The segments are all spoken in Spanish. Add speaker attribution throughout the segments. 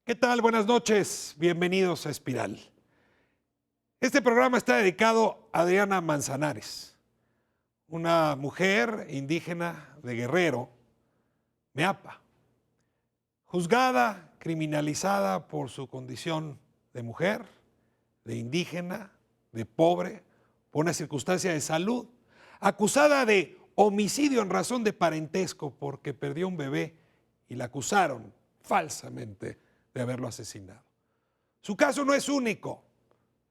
Speaker 1: ¿Qué tal? Buenas noches. Bienvenidos a Espiral. Este programa está dedicado a Adriana Manzanares, una mujer indígena de Guerrero, Meapa, juzgada, criminalizada por su condición de mujer, de indígena, de pobre, por una circunstancia de salud, acusada de homicidio en razón de parentesco porque perdió un bebé y la acusaron falsamente de haberlo asesinado. Su caso no es único.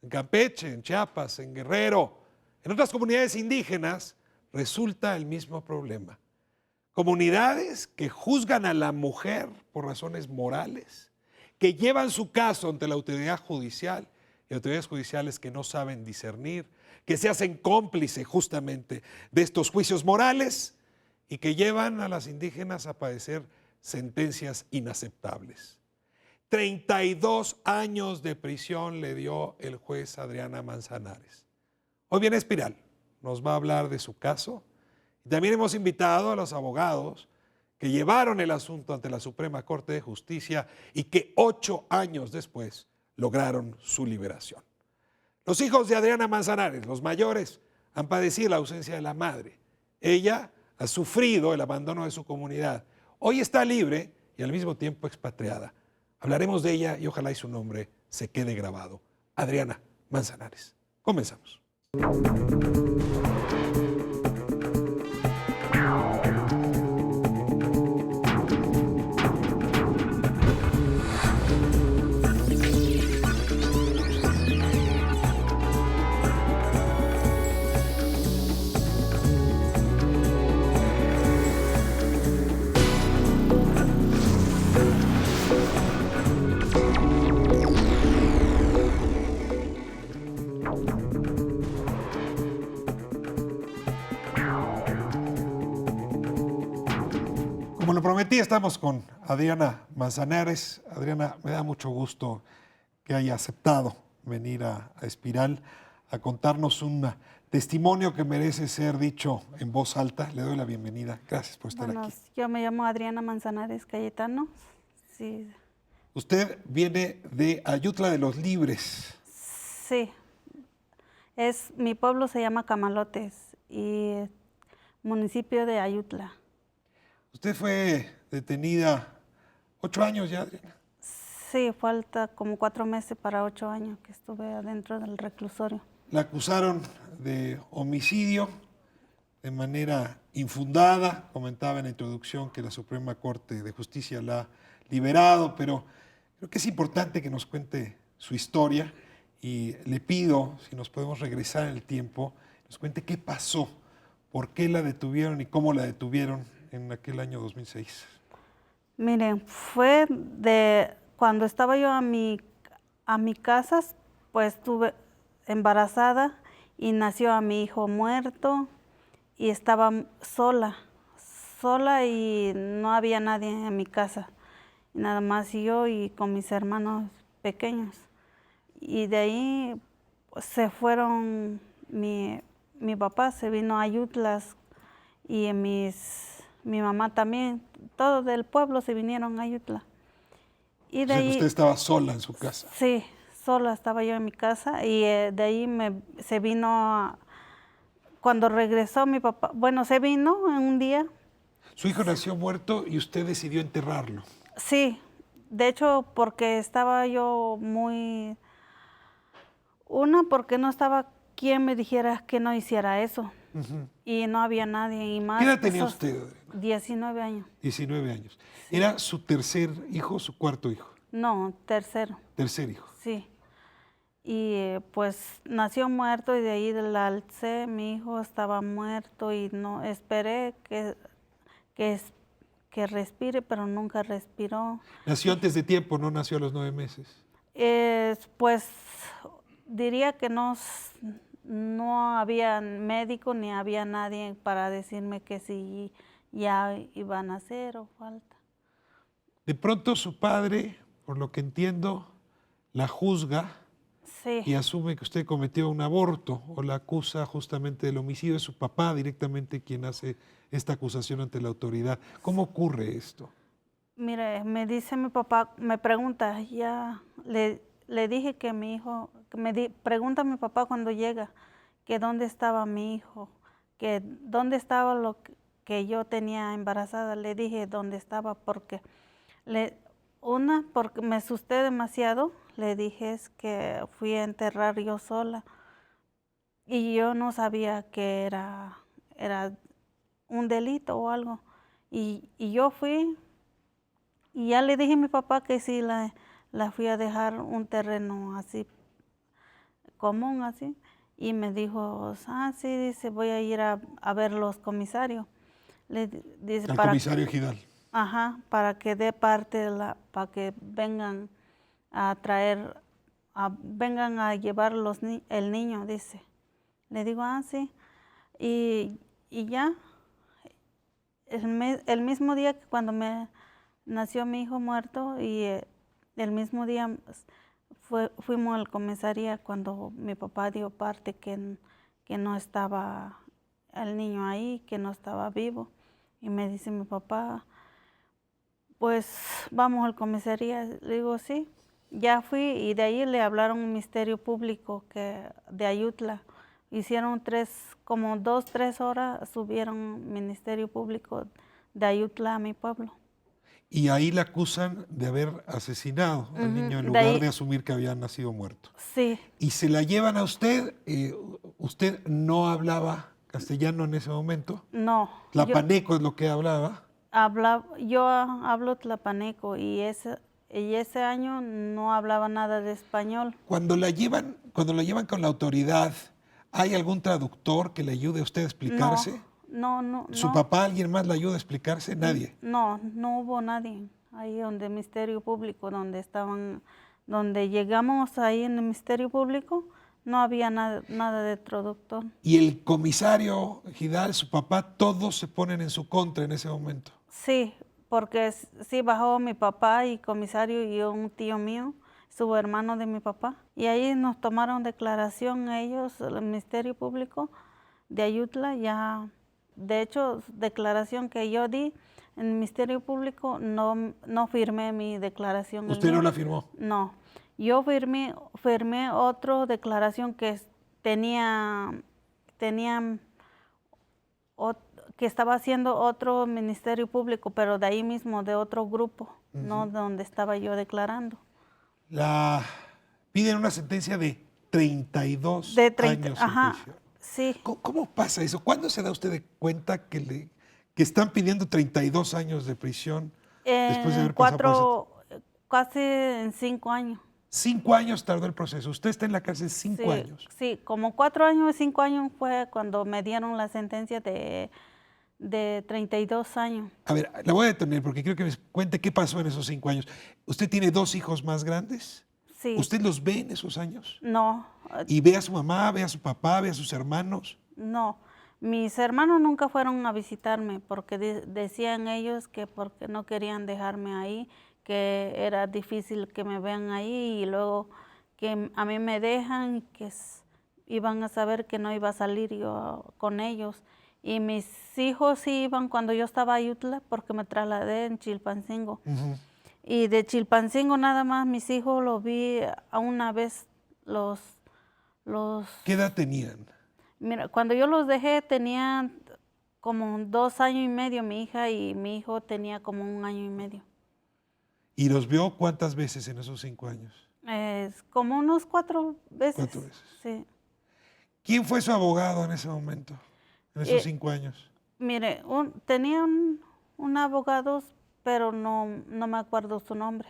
Speaker 1: En Campeche, en Chiapas, en Guerrero, en otras comunidades indígenas, resulta el mismo problema. Comunidades que juzgan a la mujer por razones morales, que llevan su caso ante la autoridad judicial y autoridades judiciales que no saben discernir, que se hacen cómplices justamente de estos juicios morales y que llevan a las indígenas a padecer sentencias inaceptables. 32 años de prisión le dio el juez Adriana Manzanares. Hoy viene Espiral, nos va a hablar de su caso. Y también hemos invitado a los abogados que llevaron el asunto ante la Suprema Corte de Justicia y que 8 años después lograron su liberación. Los hijos de Adriana Manzanares, los mayores, han padecido la ausencia de la madre. Ella ha sufrido el abandono de su comunidad. Hoy está libre y al mismo tiempo expatriada. Hablaremos de ella y ojalá y su nombre se quede grabado. Adriana Manzanares. Comenzamos. Como lo prometí, estamos con Adriana Manzanares. Adriana, me da mucho gusto que haya aceptado venir a Espiral a contarnos un testimonio que merece ser dicho en voz alta. Le doy la bienvenida. Gracias por estar aquí.
Speaker 2: Yo me llamo Adriana Manzanares Cayetano. Sí,
Speaker 1: Usted viene de Ayutla de los Libres.
Speaker 2: sí. Mi pueblo se llama Camalotes y municipio de Ayutla.
Speaker 1: Usted fue detenida 8 años ya, Adriana.
Speaker 2: Sí, falta como 4 meses para 8 años que estuve adentro del reclusorio.
Speaker 1: La acusaron de homicidio de manera infundada. Comentaba en la introducción que la Suprema Corte de Justicia la ha liberado, pero creo que es importante que nos cuente su historia y le pido, si nos podemos regresar en el tiempo, nos cuente qué pasó, por qué la detuvieron y cómo la detuvieron en aquel año 2006.
Speaker 2: Miren, fue de cuando estaba yo a mi casa, pues estuve embarazada y nació a mi hijo muerto y estaba sola y no había nadie en mi casa, nada más yo y con mis hermanos pequeños. Y de ahí pues, se fueron, mi papá se vino a Ayutlas y mi mamá también, todos del pueblo se vinieron a Ayutla. Y de ahí,
Speaker 1: usted estaba sola en su casa.
Speaker 2: Sí, sola estaba yo en mi casa y de ahí se vino, cuando regresó mi papá, bueno, se vino en un día.
Speaker 1: Su hijo nació muerto y usted decidió enterrarlo.
Speaker 2: Sí, de hecho porque estaba yo porque no estaba quien me dijera que no hiciera eso. Y no había nadie y más.
Speaker 1: ¿Qué edad tenía usted, Adriana?
Speaker 2: 19 años.
Speaker 1: 19 años. ¿Era su tercer hijo o su cuarto hijo?
Speaker 2: No, tercero.
Speaker 1: Tercer hijo.
Speaker 2: Sí. Y pues nació muerto y de ahí la alcé, mi hijo estaba muerto y no esperé que respire, pero nunca respiró.
Speaker 1: Nació antes de tiempo, no nació a los 9 meses.
Speaker 2: Pues diría que no había médico ni había nadie para decirme que si ya iba a nacer o falta.
Speaker 1: De pronto su padre, por lo que entiendo, la juzga.
Speaker 2: Sí.
Speaker 1: Y asume que usted cometió un aborto o la acusa justamente del homicidio. Es su papá directamente quien hace esta acusación ante la autoridad. ¿Cómo ocurre esto?
Speaker 2: Mire, me dice mi papá, me pregunta, le dije que mi hijo, pregunta a mi papá cuando llega, que dónde estaba mi hijo, que dónde estaba que yo tenía embarazada. Le dije dónde estaba porque porque me asusté demasiado. Le dije es que fui a enterrar yo sola y yo no sabía que era un delito o algo. Y yo fui y ya le dije a mi papá que sí la fui a dejar un terreno así común así. Y me dijo, sí, dice, voy a ir a ver los comisarios. Dice,
Speaker 1: Al comisario Gidal.
Speaker 2: Ajá, para que dé parte para que vengan a traer, vengan a llevar el niño, dice. Le digo, sí. Y ya, el mismo día que cuando me nació mi hijo muerto, y el mismo día fuimos al comisaría cuando mi papá dio parte que no estaba el niño ahí, que no estaba vivo. Y me dice mi papá, pues vamos al comisaría. Le digo, sí. Ya fui y de ahí le hablaron un ministerio público de Ayutla. Hicieron como 2, 3 horas, subieron ministerio público de Ayutla a mi pueblo.
Speaker 1: Y ahí la acusan de haber asesinado al niño en
Speaker 2: De
Speaker 1: lugar
Speaker 2: ahí-
Speaker 1: de asumir que había nacido muerto.
Speaker 2: Sí,
Speaker 1: Y se la llevan a usted. Usted no hablaba castellano en ese momento.
Speaker 2: no.
Speaker 1: Tlapaneco es lo que hablaba.
Speaker 2: Yo hablo tlapaneco y ese año no hablaba nada de español.
Speaker 1: Cuando la llevan con la autoridad, ¿hay algún traductor que le ayude a usted a explicarse?
Speaker 2: No.
Speaker 1: ¿Su papá, alguien más le ayuda a explicarse? Nadie.
Speaker 2: No hubo nadie. Ahí donde el Ministerio Público, donde llegamos ahí en el Ministerio Público, no había nada de traductor.
Speaker 1: Y el comisario Gidal, su papá, todos se ponen en su contra en ese momento.
Speaker 2: Sí, porque sí bajó mi papá y comisario y un tío mío, su hermano de mi papá. Y ahí nos tomaron declaración ellos, el Ministerio Público de Ayutla, ya. De hecho, declaración que yo di en el Ministerio Público, no firmé mi declaración.
Speaker 1: ¿Usted no la firmó?
Speaker 2: No, yo firmé otra declaración que que estaba haciendo otro ministerio público, pero de ahí mismo, de otro grupo, no donde estaba yo declarando.
Speaker 1: Piden una sentencia de 32
Speaker 2: De 30,
Speaker 1: años
Speaker 2: ajá,
Speaker 1: en prisión.
Speaker 2: sí.
Speaker 1: ¿Cómo pasa eso? ¿Cuándo se da usted de cuenta que están pidiendo 32 años de prisión después de haber pasado por
Speaker 2: Casi en 5 años.
Speaker 1: 5 años tardó el proceso? Usted está en la cárcel 5 años.
Speaker 2: Sí, como 4 años, 5 años fue cuando me dieron la sentencia de 32 años.
Speaker 1: A ver, la voy a detener porque quiero que me cuente qué pasó en esos 5 años. ¿Usted tiene 2 hijos más grandes?
Speaker 2: Sí.
Speaker 1: ¿Usted los ve en esos años?
Speaker 2: No,
Speaker 1: ¿Y ve a su mamá, ve a su papá, ve a sus hermanos?
Speaker 2: no. Mis hermanos nunca fueron a visitarme porque decían ellos que porque no querían dejarme ahí, que era difícil que me vean ahí y luego que a mí me dejan, que iban a saber que no iba a salir yo con ellos. Y mis hijos sí iban cuando yo estaba en Ayutla porque me trasladé en Chilpancingo. Y de Chilpancingo nada más mis hijos los vi a una vez los...
Speaker 1: ¿Qué edad tenían?
Speaker 2: Mira, cuando yo los dejé tenían como 2 años y medio mi hija y mi hijo tenía como 1 año y medio.
Speaker 1: ¿Y los vio cuántas veces en esos 5 años?
Speaker 2: Como unos 4 veces.
Speaker 1: 4 veces.
Speaker 2: Sí.
Speaker 1: ¿Quién fue su abogado en ese momento, en esos 5 años?
Speaker 2: Mire, tenía un abogado, pero no me acuerdo su nombre.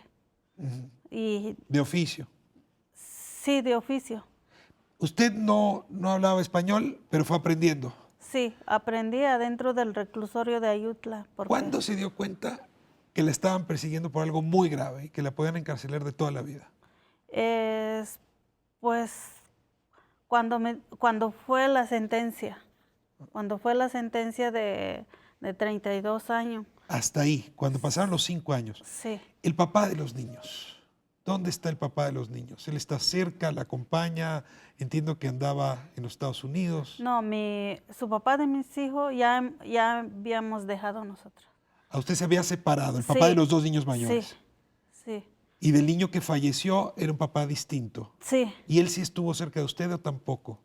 Speaker 2: Y
Speaker 1: ¿De oficio?
Speaker 2: sí, de oficio.
Speaker 1: Usted no hablaba español, pero fue aprendiendo.
Speaker 2: Sí, aprendí adentro del reclusorio de Ayutla.
Speaker 1: ¿Cuándo se dio cuenta que la estaban persiguiendo por algo muy grave y que la podían encarcelar de toda la vida?
Speaker 2: Pues cuando fue la sentencia. Cuando fue la sentencia de 32 años.
Speaker 1: Hasta ahí, cuando pasaron los 5 años.
Speaker 2: Sí.
Speaker 1: El papá de los niños. ¿Dónde está el papá de los niños? ¿Él está cerca, la acompaña? Entiendo que andaba en los Estados Unidos.
Speaker 2: No, su papá de mis hijos ya habíamos dejado nosotros.
Speaker 1: A usted se había separado, el papá
Speaker 2: Sí,
Speaker 1: de los dos niños mayores.
Speaker 2: Sí, sí,
Speaker 1: Y del niño que falleció era un papá distinto.
Speaker 2: sí.
Speaker 1: ¿Y él sí estuvo cerca de usted o tampoco?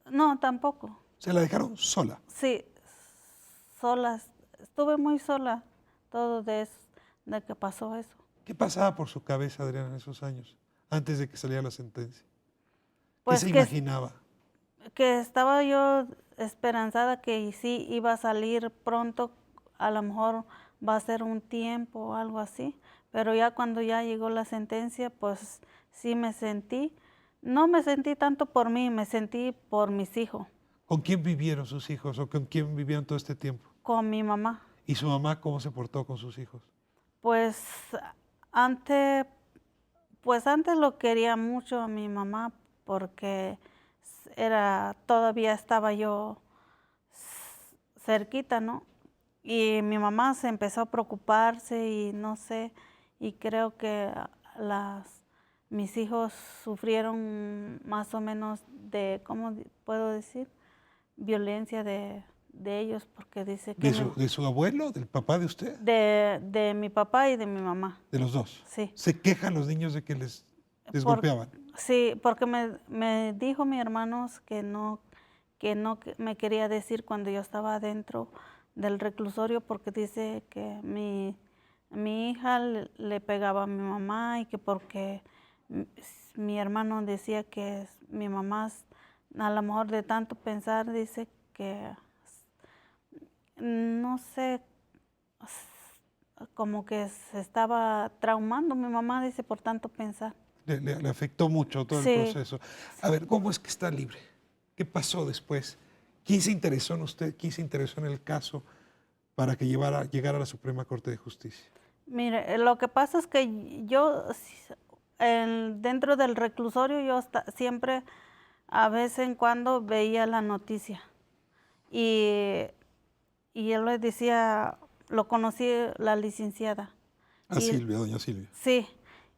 Speaker 2: No, tampoco.
Speaker 1: Se la dejaron sola.
Speaker 2: Sí, sola. Estuve muy sola todo de eso, de que pasó eso.
Speaker 1: ¿Qué pasaba por su cabeza, Adriana, en esos años, antes de que saliera la sentencia? ¿Qué
Speaker 2: Pues
Speaker 1: se imaginaba?
Speaker 2: que estaba yo esperanzada que sí iba a salir pronto, a lo mejor va a ser un tiempo o algo así, pero ya cuando ya llegó la sentencia, pues sí no me sentí tanto por mí, me sentí por mis hijos,
Speaker 1: ¿Con quién vivieron sus hijos o con quién vivieron todo este tiempo?
Speaker 2: con mi mamá.
Speaker 1: ¿Y su mamá cómo se portó con sus hijos?
Speaker 2: Pues antes, pues antes lo quería mucho a mi mamá porque todavía estaba yo cerquita, ¿no? Y mi mamá se empezó a preocuparse y no sé, y creo que mis hijos sufrieron más o menos de, ¿cómo puedo decir? Violencia de ellos, porque dice que
Speaker 1: ¿De su abuelo, del papá de usted?
Speaker 2: de mi papá y de mi mamá.
Speaker 1: De los dos.
Speaker 2: Sí.
Speaker 1: ¿Se quejan los niños de que les
Speaker 2: Por-
Speaker 1: golpeaban?
Speaker 2: sí, porque me dijo mi hermano que me quería decir cuando yo estaba dentro del reclusorio, porque dice que mi hija le pegaba a mi mamá y que porque mi hermano decía que mi mamá, a lo mejor de tanto pensar, dice que, no sé, como que se estaba traumando mi mamá, dice, por tanto pensar.
Speaker 1: Le afectó mucho todo el
Speaker 2: Sí.
Speaker 1: proceso. A ver, ¿cómo es que está libre? ¿Qué pasó después? ¿Quién se interesó en usted? ¿Quién se interesó en el caso para que llegara a la Suprema Corte de Justicia?
Speaker 2: Mire, lo que pasa es que yo dentro del reclusorio siempre a vez en cuando veía la noticia y, y él le decía, lo conocí la licenciada.
Speaker 1: A
Speaker 2: Y-
Speaker 1: Silvia, doña Silvia.
Speaker 2: Sí,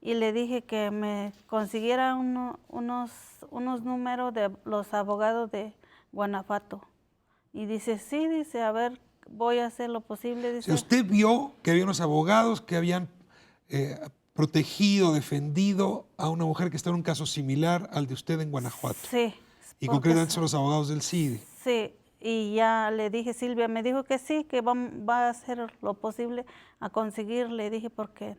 Speaker 2: y le dije que me consiguiera unos números de los abogados de Guanajuato. Y dice, sí, dice, a ver, voy a hacer lo posible,
Speaker 1: Si
Speaker 2: dice.
Speaker 1: usted vio que había unos abogados que habían protegido, defendido a una mujer que está en un caso similar al de usted en Guanajuato.
Speaker 2: Sí.
Speaker 1: Y
Speaker 2: porque
Speaker 1: concretamente son los abogados del CIDE.
Speaker 2: Sí, y ya le dije, Silvia me dijo que sí, que va a hacer lo posible a conseguir, le dije porque,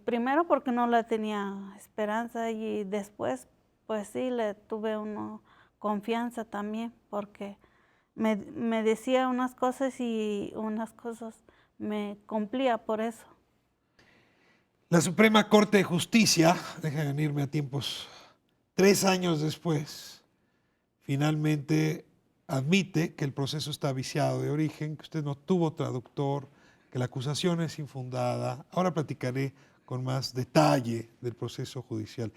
Speaker 2: primero porque no la tenía esperanza y después, pues sí, le tuve una confianza también porque me decía unas cosas y unas cosas me cumplía por eso.
Speaker 1: La Suprema Corte de Justicia, déjenme irme a tiempos, 3 años después, finalmente admite que el proceso está viciado de origen, que usted no tuvo traductor, que la acusación es infundada. Ahora platicaré con más detalle del proceso judicial,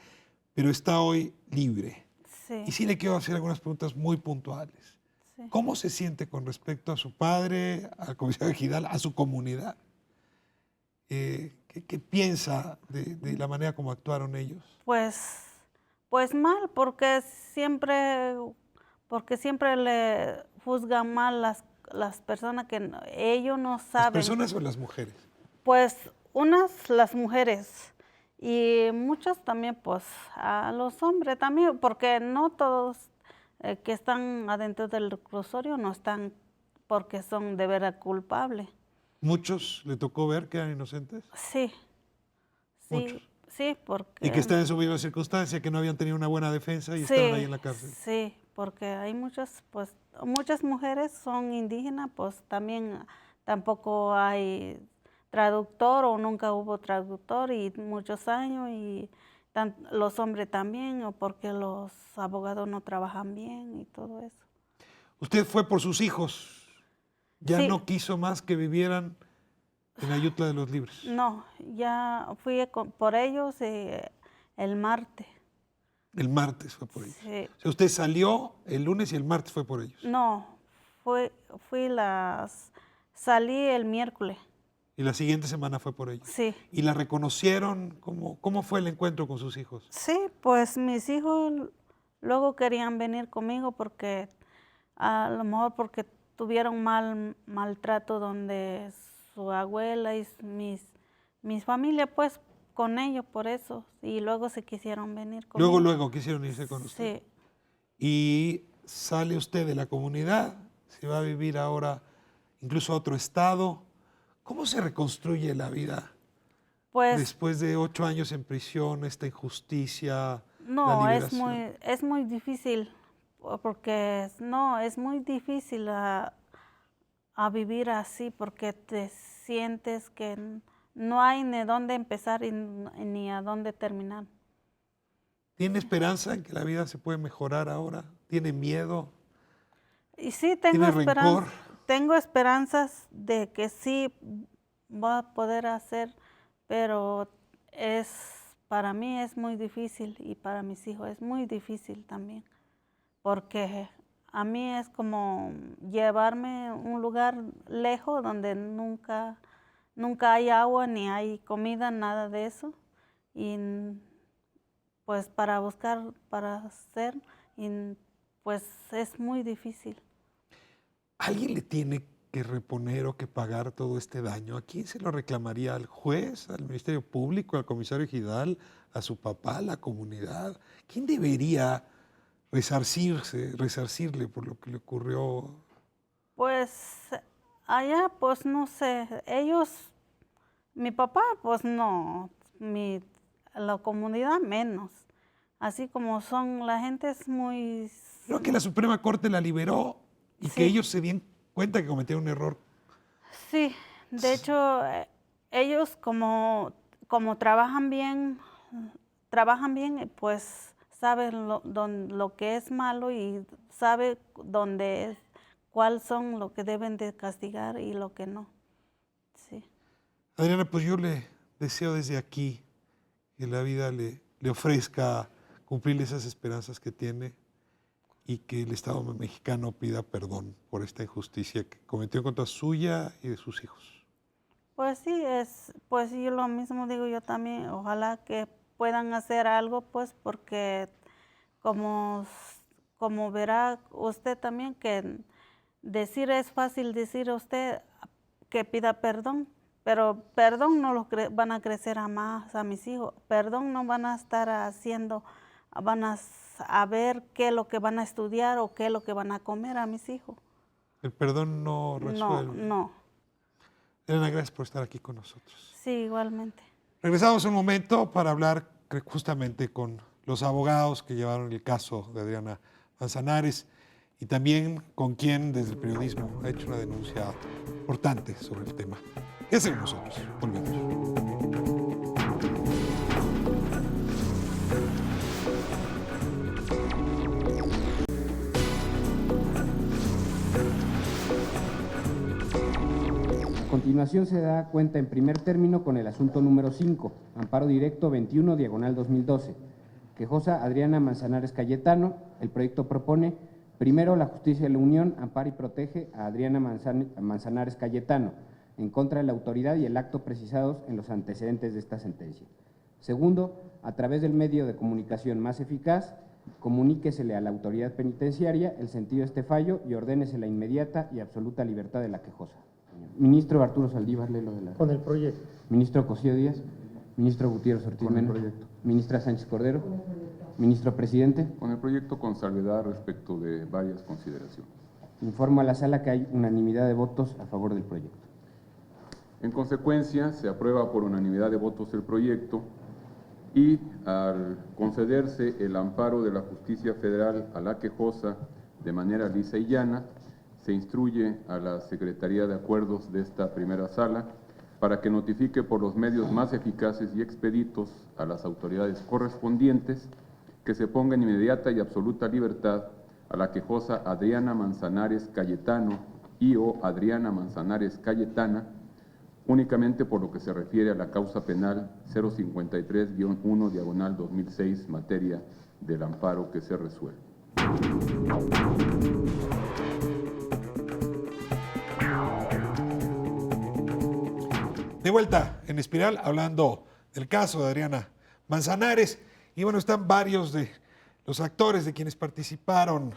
Speaker 1: pero está hoy libre.
Speaker 2: Sí,
Speaker 1: Y sí le quiero hacer algunas preguntas muy puntuales.
Speaker 2: sí.
Speaker 1: ¿Cómo se siente con respecto a su padre, a la Comisión Ejidal, a su comunidad? ¿Qué piensa de la manera como actuaron ellos?
Speaker 2: Pues mal, porque siempre le juzgan mal las personas que ellos no
Speaker 1: ¿Las
Speaker 2: saben.
Speaker 1: personas o las mujeres?
Speaker 2: Pues las mujeres y muchos también pues a los hombres también, porque no todos que están adentro del reclusorio no están porque son de veras culpables.
Speaker 1: ¿Muchos le tocó ver que eran inocentes?
Speaker 2: Sí,
Speaker 1: Muchos.
Speaker 2: sí, porque...
Speaker 1: Y que están en su misma circunstancia, que no habían tenido una buena defensa y
Speaker 2: Sí,
Speaker 1: estaban ahí en la cárcel.
Speaker 2: sí, porque hay muchas mujeres son indígenas, pues también tampoco hay traductor o nunca hubo traductor y muchos años y los hombres también o porque los abogados no trabajan bien y todo eso.
Speaker 1: Usted fue por sus hijos. Ya
Speaker 2: Sí.
Speaker 1: no quiso más que vivieran en Ayutla de los Libres.
Speaker 2: No, ya fui por ellos el martes.
Speaker 1: El martes fue por ellos.
Speaker 2: Sí.
Speaker 1: O sea, usted salió el lunes y el martes fue por ellos.
Speaker 2: No, salí el miércoles.
Speaker 1: Y la siguiente semana fue por ellos.
Speaker 2: Sí.
Speaker 1: ¿Y la reconocieron? ¿Cómo fue el encuentro con sus hijos?
Speaker 2: Sí, pues mis hijos luego querían venir conmigo porque a lo mejor porque tuvieron maltrato donde su abuela y mis familia, pues, con ellos, por eso. Y luego se quisieron venir conmigo.
Speaker 1: Luego quisieron irse con usted.
Speaker 2: Sí,
Speaker 1: Y sale usted de la comunidad, se va a vivir ahora incluso a otro estado. ¿Cómo se reconstruye la vida
Speaker 2: pues,
Speaker 1: después de 8 años en prisión, esta injusticia, la
Speaker 2: no,
Speaker 1: liberación?
Speaker 2: es muy difícil, porque no, es muy difícil a vivir así, porque te sientes que no hay ni dónde empezar ni a dónde terminar.
Speaker 1: ¿Tiene esperanza en que la vida se puede mejorar ahora? ¿Tiene miedo?
Speaker 2: Y sí,
Speaker 1: ¿Tiene rencor?
Speaker 2: tengo esperanzas de que sí voy a poder hacer, pero para mí es muy difícil y para mis hijos es muy difícil también, porque a mí es como llevarme a un lugar lejos donde nunca hay agua ni hay comida, nada de eso, y pues para buscar, para hacer, y pues es muy difícil.
Speaker 1: ¿Alguien le tiene que reponer o que pagar todo este daño? ¿A quién se lo reclamaría? ¿Al juez, al Ministerio Público, al comisario ejidal, a su papá, a la comunidad? ¿Quién debería resarcirle por lo que le ocurrió?
Speaker 2: Pues allá, pues no sé, mi papá, pues no, la comunidad menos. Así como son, la gente es muy...
Speaker 1: Creo que la Suprema Corte la liberó y que
Speaker 2: Sí.
Speaker 1: ellos se dieron cuenta que cometieron un error.
Speaker 2: Sí, de hecho, ellos como trabajan bien, pues saben lo que es malo y saben cuáles son lo que deben de castigar y lo que no. Sí.
Speaker 1: Adriana, pues yo le deseo desde aquí que la vida le ofrezca cumplirle esas esperanzas que tiene y que el Estado mexicano pida perdón por esta injusticia que cometió en contra suya y de sus hijos.
Speaker 2: Pues sí, pues yo lo mismo digo yo también, ojalá que puedan hacer algo, pues porque como verá usted también que es fácil decir a usted que pida perdón, pero perdón no van a crecer a más a mis hijos, perdón no van a estar haciendo, van a ver qué es lo que van a estudiar o qué es lo que van a comer a mis hijos.
Speaker 1: El perdón no resuelve.
Speaker 2: No.
Speaker 1: Elena, gracias por estar aquí con nosotros.
Speaker 2: Sí, igualmente.
Speaker 1: Regresamos un momento para hablar justamente con los abogados que llevaron el caso de Adriana Manzanares y también con quien desde el periodismo ha hecho una denuncia importante sobre el tema. Quédense con nosotros. Volvemos.
Speaker 3: A continuación se da cuenta en primer término con el asunto número 5, amparo directo 21, diagonal 2012. Quejosa Adriana Manzanares Cayetano. El proyecto propone, primero, la justicia de la Unión ampara y protege a Adriana Manzanares Cayetano en contra de la autoridad y el acto precisados en los antecedentes de esta sentencia. Segundo, a través del medio de comunicación más eficaz, comuníquesele a la autoridad penitenciaria el sentido de este fallo y ordénese la inmediata y absoluta libertad de la quejosa. Ministro Arturo Saldívar, lee lo de la...
Speaker 4: Con el proyecto.
Speaker 3: Ministro Cosío Díaz. Ministro Gutiérrez Ortiz
Speaker 4: Con el
Speaker 3: Mena.
Speaker 4: proyecto.
Speaker 3: Ministra Sánchez Cordero. Ministro Presidente.
Speaker 5: Con el proyecto con salvedad respecto de varias consideraciones.
Speaker 3: Informo a la sala que hay unanimidad de votos a favor del proyecto.
Speaker 5: En consecuencia, se aprueba por unanimidad de votos el proyecto y al concederse el amparo de la Justicia Federal a la quejosa de manera lisa y llana, se instruye a la Secretaría de Acuerdos de esta primera sala para que notifique por los medios más eficaces y expeditos a las autoridades correspondientes que se ponga en inmediata y absoluta libertad a la quejosa Adriana Manzanares Cayetano y o Adriana Manzanares Cayetana, únicamente por lo que se refiere a la causa penal 053-1 diagonal 2006, materia del amparo que se resuelve.
Speaker 1: De vuelta en Espiral, hablando del caso de Adriana Manzanares. Y bueno, están varios de los actores de quienes participaron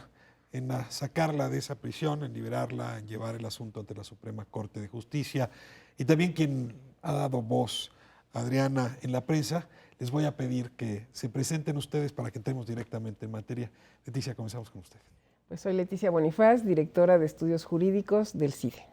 Speaker 1: en sacarla de esa prisión, en liberarla, en llevar el asunto ante la Suprema Corte de Justicia. Y también quien ha dado voz a Adriana en la prensa, les voy a pedir que se presenten ustedes para que entremos directamente en materia. Leticia, comenzamos con usted.
Speaker 4: Pues soy Leticia Bonifaz, directora de Estudios Jurídicos del CIDE.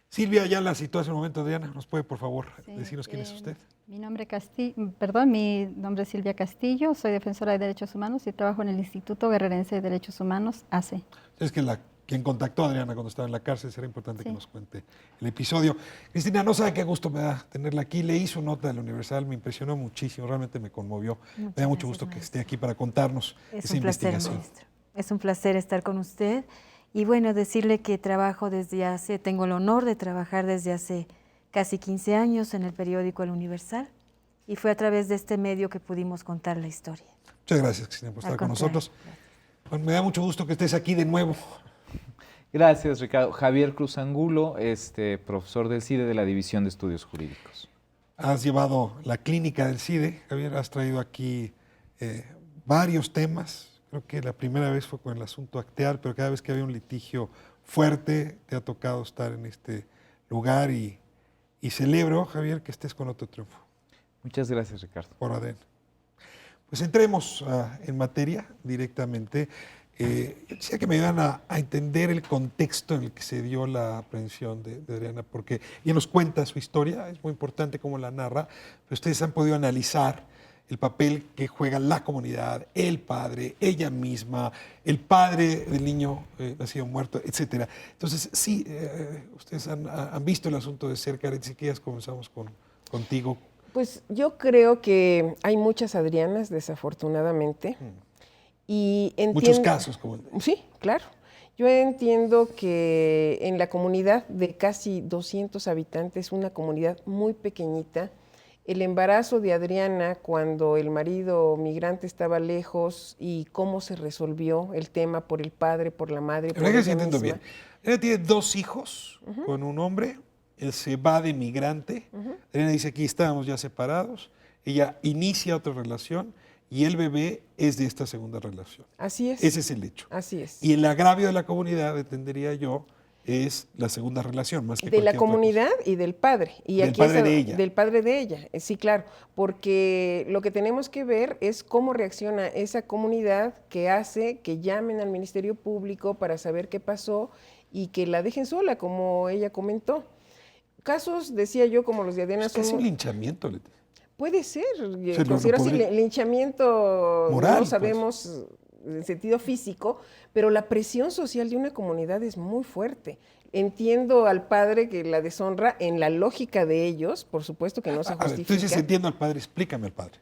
Speaker 1: Silvia ya la citó hace un momento, Adriana. ¿Nos puede, por favor, decirnos quién es usted?
Speaker 6: Mi nombre es Silvia Castillo, soy defensora de derechos humanos y trabajo en el Instituto Guerrerense de Derechos Humanos, ACE.
Speaker 1: Es que quien contactó a Adriana cuando estaba en la cárcel, será importante
Speaker 6: Sí.
Speaker 1: que nos cuente el episodio. Cristina, no sabe qué gusto me da tenerla aquí. Leí su nota de la Universal, me impresionó muchísimo, realmente me conmovió. Me da mucho gusto que esté aquí para contarnos esa investigación.
Speaker 7: Maestro. Es un placer estar con usted. Y bueno, decirle que tengo el honor de trabajar desde hace casi 15 años en el periódico El Universal. Y fue a través de este medio que pudimos contar la historia.
Speaker 1: Muchas gracias, Cristina, por estar con nosotros. Bueno, me da mucho gusto que estés aquí de nuevo.
Speaker 8: Gracias, Ricardo. Javier Cruz Angulo, profesor del CIDE de la División de Estudios Jurídicos.
Speaker 1: Has llevado la clínica del CIDE, Javier, has traído aquí varios temas. Creo que la primera vez fue con el asunto Acteal, pero cada vez que había un litigio fuerte, te ha tocado estar en este lugar y celebro, Javier, que estés con otro triunfo.
Speaker 8: Muchas gracias, Ricardo.
Speaker 1: Por Adriana. Pues entremos en materia directamente. Yo quisiera que me ayudan a entender el contexto en el que se dio la aprehensión de Adriana, porque ella nos cuenta su historia, es muy importante cómo la narra, pero ustedes han podido analizar el papel que juega la comunidad, el padre, ella misma, el padre del niño nacido muerto, etc. Entonces, sí, ustedes han visto el asunto de cerca. Si quieres, comenzamos contigo.
Speaker 4: Pues yo creo que hay muchas Adrianas, desafortunadamente. Y
Speaker 1: Muchos casos como el de...
Speaker 4: Sí, claro. Yo entiendo que en la comunidad de casi 200 habitantes, una comunidad muy pequeñita, el embarazo de Adriana cuando el marido migrante estaba lejos y cómo se resolvió el tema por el padre, por la madre, por ella
Speaker 1: entiendo
Speaker 4: misma.
Speaker 1: bien. Ella tiene 2 hijos con un hombre, él se va de migrante, Adriana dice aquí estábamos ya separados, ella inicia otra relación y el bebé es de esta segunda relación.
Speaker 4: Así es.
Speaker 1: Ese es el hecho.
Speaker 4: Así es.
Speaker 1: Y el agravio de la comunidad, entendería yo, es la segunda relación, más que
Speaker 4: de la
Speaker 1: cualquier otra
Speaker 4: comunidad y del padre. Y
Speaker 1: Del
Speaker 4: aquí
Speaker 1: padre de ella.
Speaker 4: Del padre de ella, sí, claro. Porque lo que tenemos que ver es cómo reacciona esa comunidad que hace que llamen al Ministerio Público para saber qué pasó y que la dejen sola, como ella comentó. Casos, decía yo, como los de Adriana,
Speaker 1: Es casi un linchamiento, Leti.
Speaker 4: Puede ser,
Speaker 1: lo
Speaker 4: considero así,
Speaker 1: podría-
Speaker 4: linchamiento,
Speaker 1: Moral,
Speaker 4: no
Speaker 1: pues.
Speaker 4: sabemos en sentido físico, pero la presión social de una comunidad es muy fuerte. Entiendo al padre que la deshonra en la lógica de ellos, por supuesto que no se
Speaker 1: A ver, tú
Speaker 4: justifica.
Speaker 1: dices entiendo al padre, explícame al padre.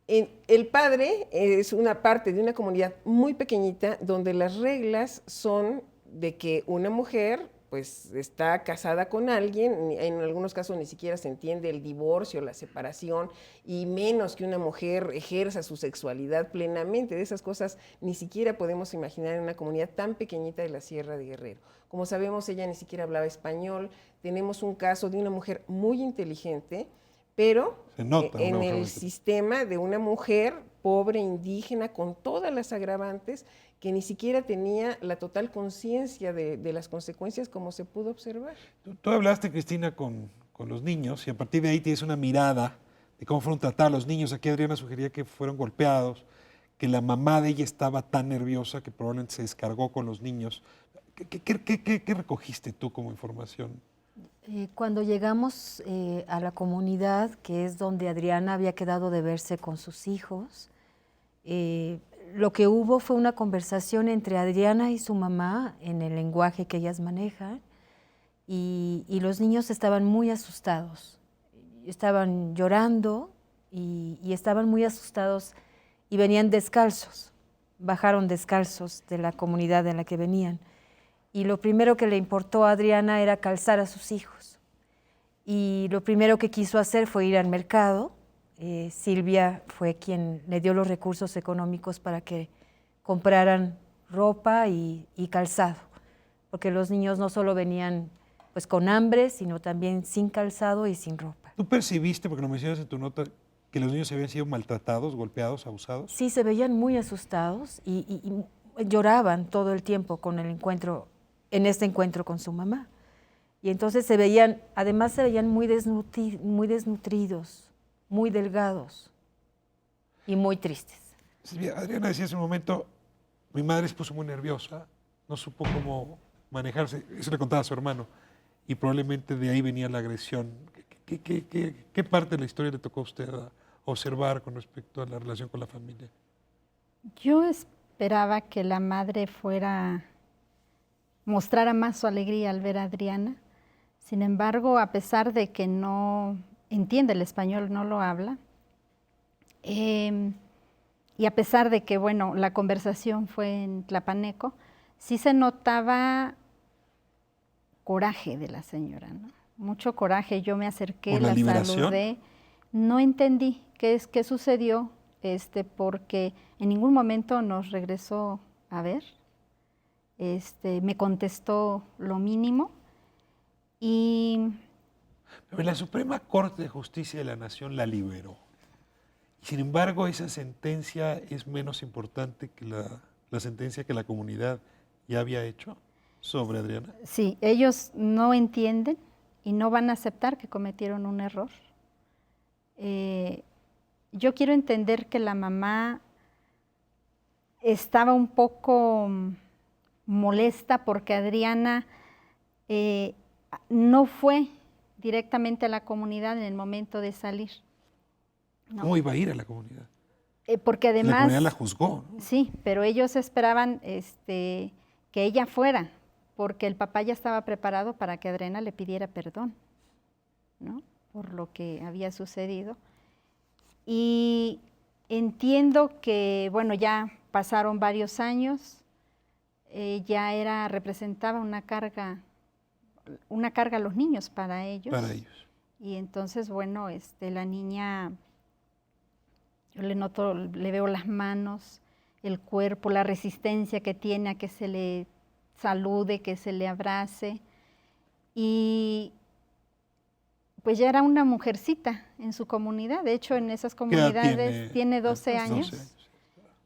Speaker 4: El padre es una parte de una comunidad muy pequeñita donde las reglas son de que una mujer pues está casada con alguien, en algunos casos ni siquiera se entiende el divorcio, la separación, y menos que una mujer ejerza su sexualidad plenamente. De esas cosas ni siquiera podemos imaginar en una comunidad tan pequeñita de la Sierra de Guerrero. Como sabemos, ella ni siquiera hablaba español. Tenemos un caso de una mujer muy inteligente, pero
Speaker 1: Se nota,
Speaker 4: en
Speaker 1: una mujer
Speaker 4: el
Speaker 1: muy-
Speaker 4: sistema de una mujer pobre, indígena, con todas las agravantes, que ni siquiera tenía la total conciencia de las consecuencias, como se pudo observar.
Speaker 1: Tú hablaste, Cristina, con los niños y a partir de ahí tienes una mirada de cómo fueron tratados los niños. Aquí Adriana sugería que fueron golpeados, que la mamá de ella estaba tan nerviosa que probablemente se descargó con los niños. ¿Qué recogiste tú como información?
Speaker 7: Cuando llegamos a la comunidad, que es donde Adriana había quedado de verse con sus hijos, lo que hubo fue una conversación entre Adriana y su mamá en el lenguaje que ellas manejan, y los niños estaban muy asustados, estaban llorando y estaban muy asustados y venían descalzos, bajaron descalzos de la comunidad en la que venían. Y lo primero que le importó a Adriana era calzar a sus hijos. Y lo primero que quiso hacer fue ir al mercado. Silvia fue quien le dio los recursos económicos para que compraran ropa y calzado, porque los niños no solo venían pues con hambre, sino también sin calzado y sin ropa.
Speaker 1: ¿Tú percibiste, porque lo mencionas en tu nota, que los niños habían sido maltratados, golpeados, abusados?
Speaker 7: Sí, se veían muy asustados y lloraban todo el tiempo con el encuentro, en este encuentro con su mamá. Y entonces se veían, además se veían muy desnutridos, muy delgados y muy tristes.
Speaker 1: Silvia, Adriana decía hace un momento, mi madre se puso muy nerviosa, no supo cómo manejarse, eso le contaba a su hermano, y probablemente de ahí venía la agresión. ¿Qué parte de la historia le tocó a usted observar con respecto a la relación con la familia?
Speaker 6: Yo esperaba que la madre mostrara más su alegría al ver a Adriana. Sin embargo, a pesar de que no entiende el español, no lo habla, y a pesar de que, bueno, la conversación fue en tlapaneco, sí se notaba coraje de la señora, ¿no? Mucho coraje. Yo me acerqué,
Speaker 1: ¿Por la liberación?
Speaker 6: saludé, no entendí qué sucedió, porque en ningún momento nos regresó a ver, me contestó lo mínimo y
Speaker 1: Pero la Suprema Corte de Justicia de la Nación la liberó. Sin embargo, esa sentencia es menos importante que la sentencia que la comunidad ya había hecho sobre Adriana.
Speaker 6: sí, ellos no entienden y no van a aceptar que cometieron un error. Yo quiero entender que la mamá estaba un poco molesta porque Adriana no fue directamente a la comunidad en el momento de salir. No.
Speaker 1: ¿Cómo iba a ir a la comunidad?
Speaker 6: Porque además...
Speaker 1: La comunidad la juzgó, ¿no?
Speaker 6: Sí, pero ellos esperaban que ella fuera, porque el papá ya estaba preparado para que Adriana le pidiera perdón, ¿no? Por lo que había sucedido. Y entiendo que, bueno, ya pasaron varios años, representaba una carga a los niños para ellos.
Speaker 1: Para ellos.
Speaker 6: Y entonces, bueno, la niña, yo le veo las manos, el cuerpo, la resistencia que tiene a que se le salude, que se le abrace. Y pues ya era una mujercita en su comunidad. De hecho, en esas comunidades tiene 12 años.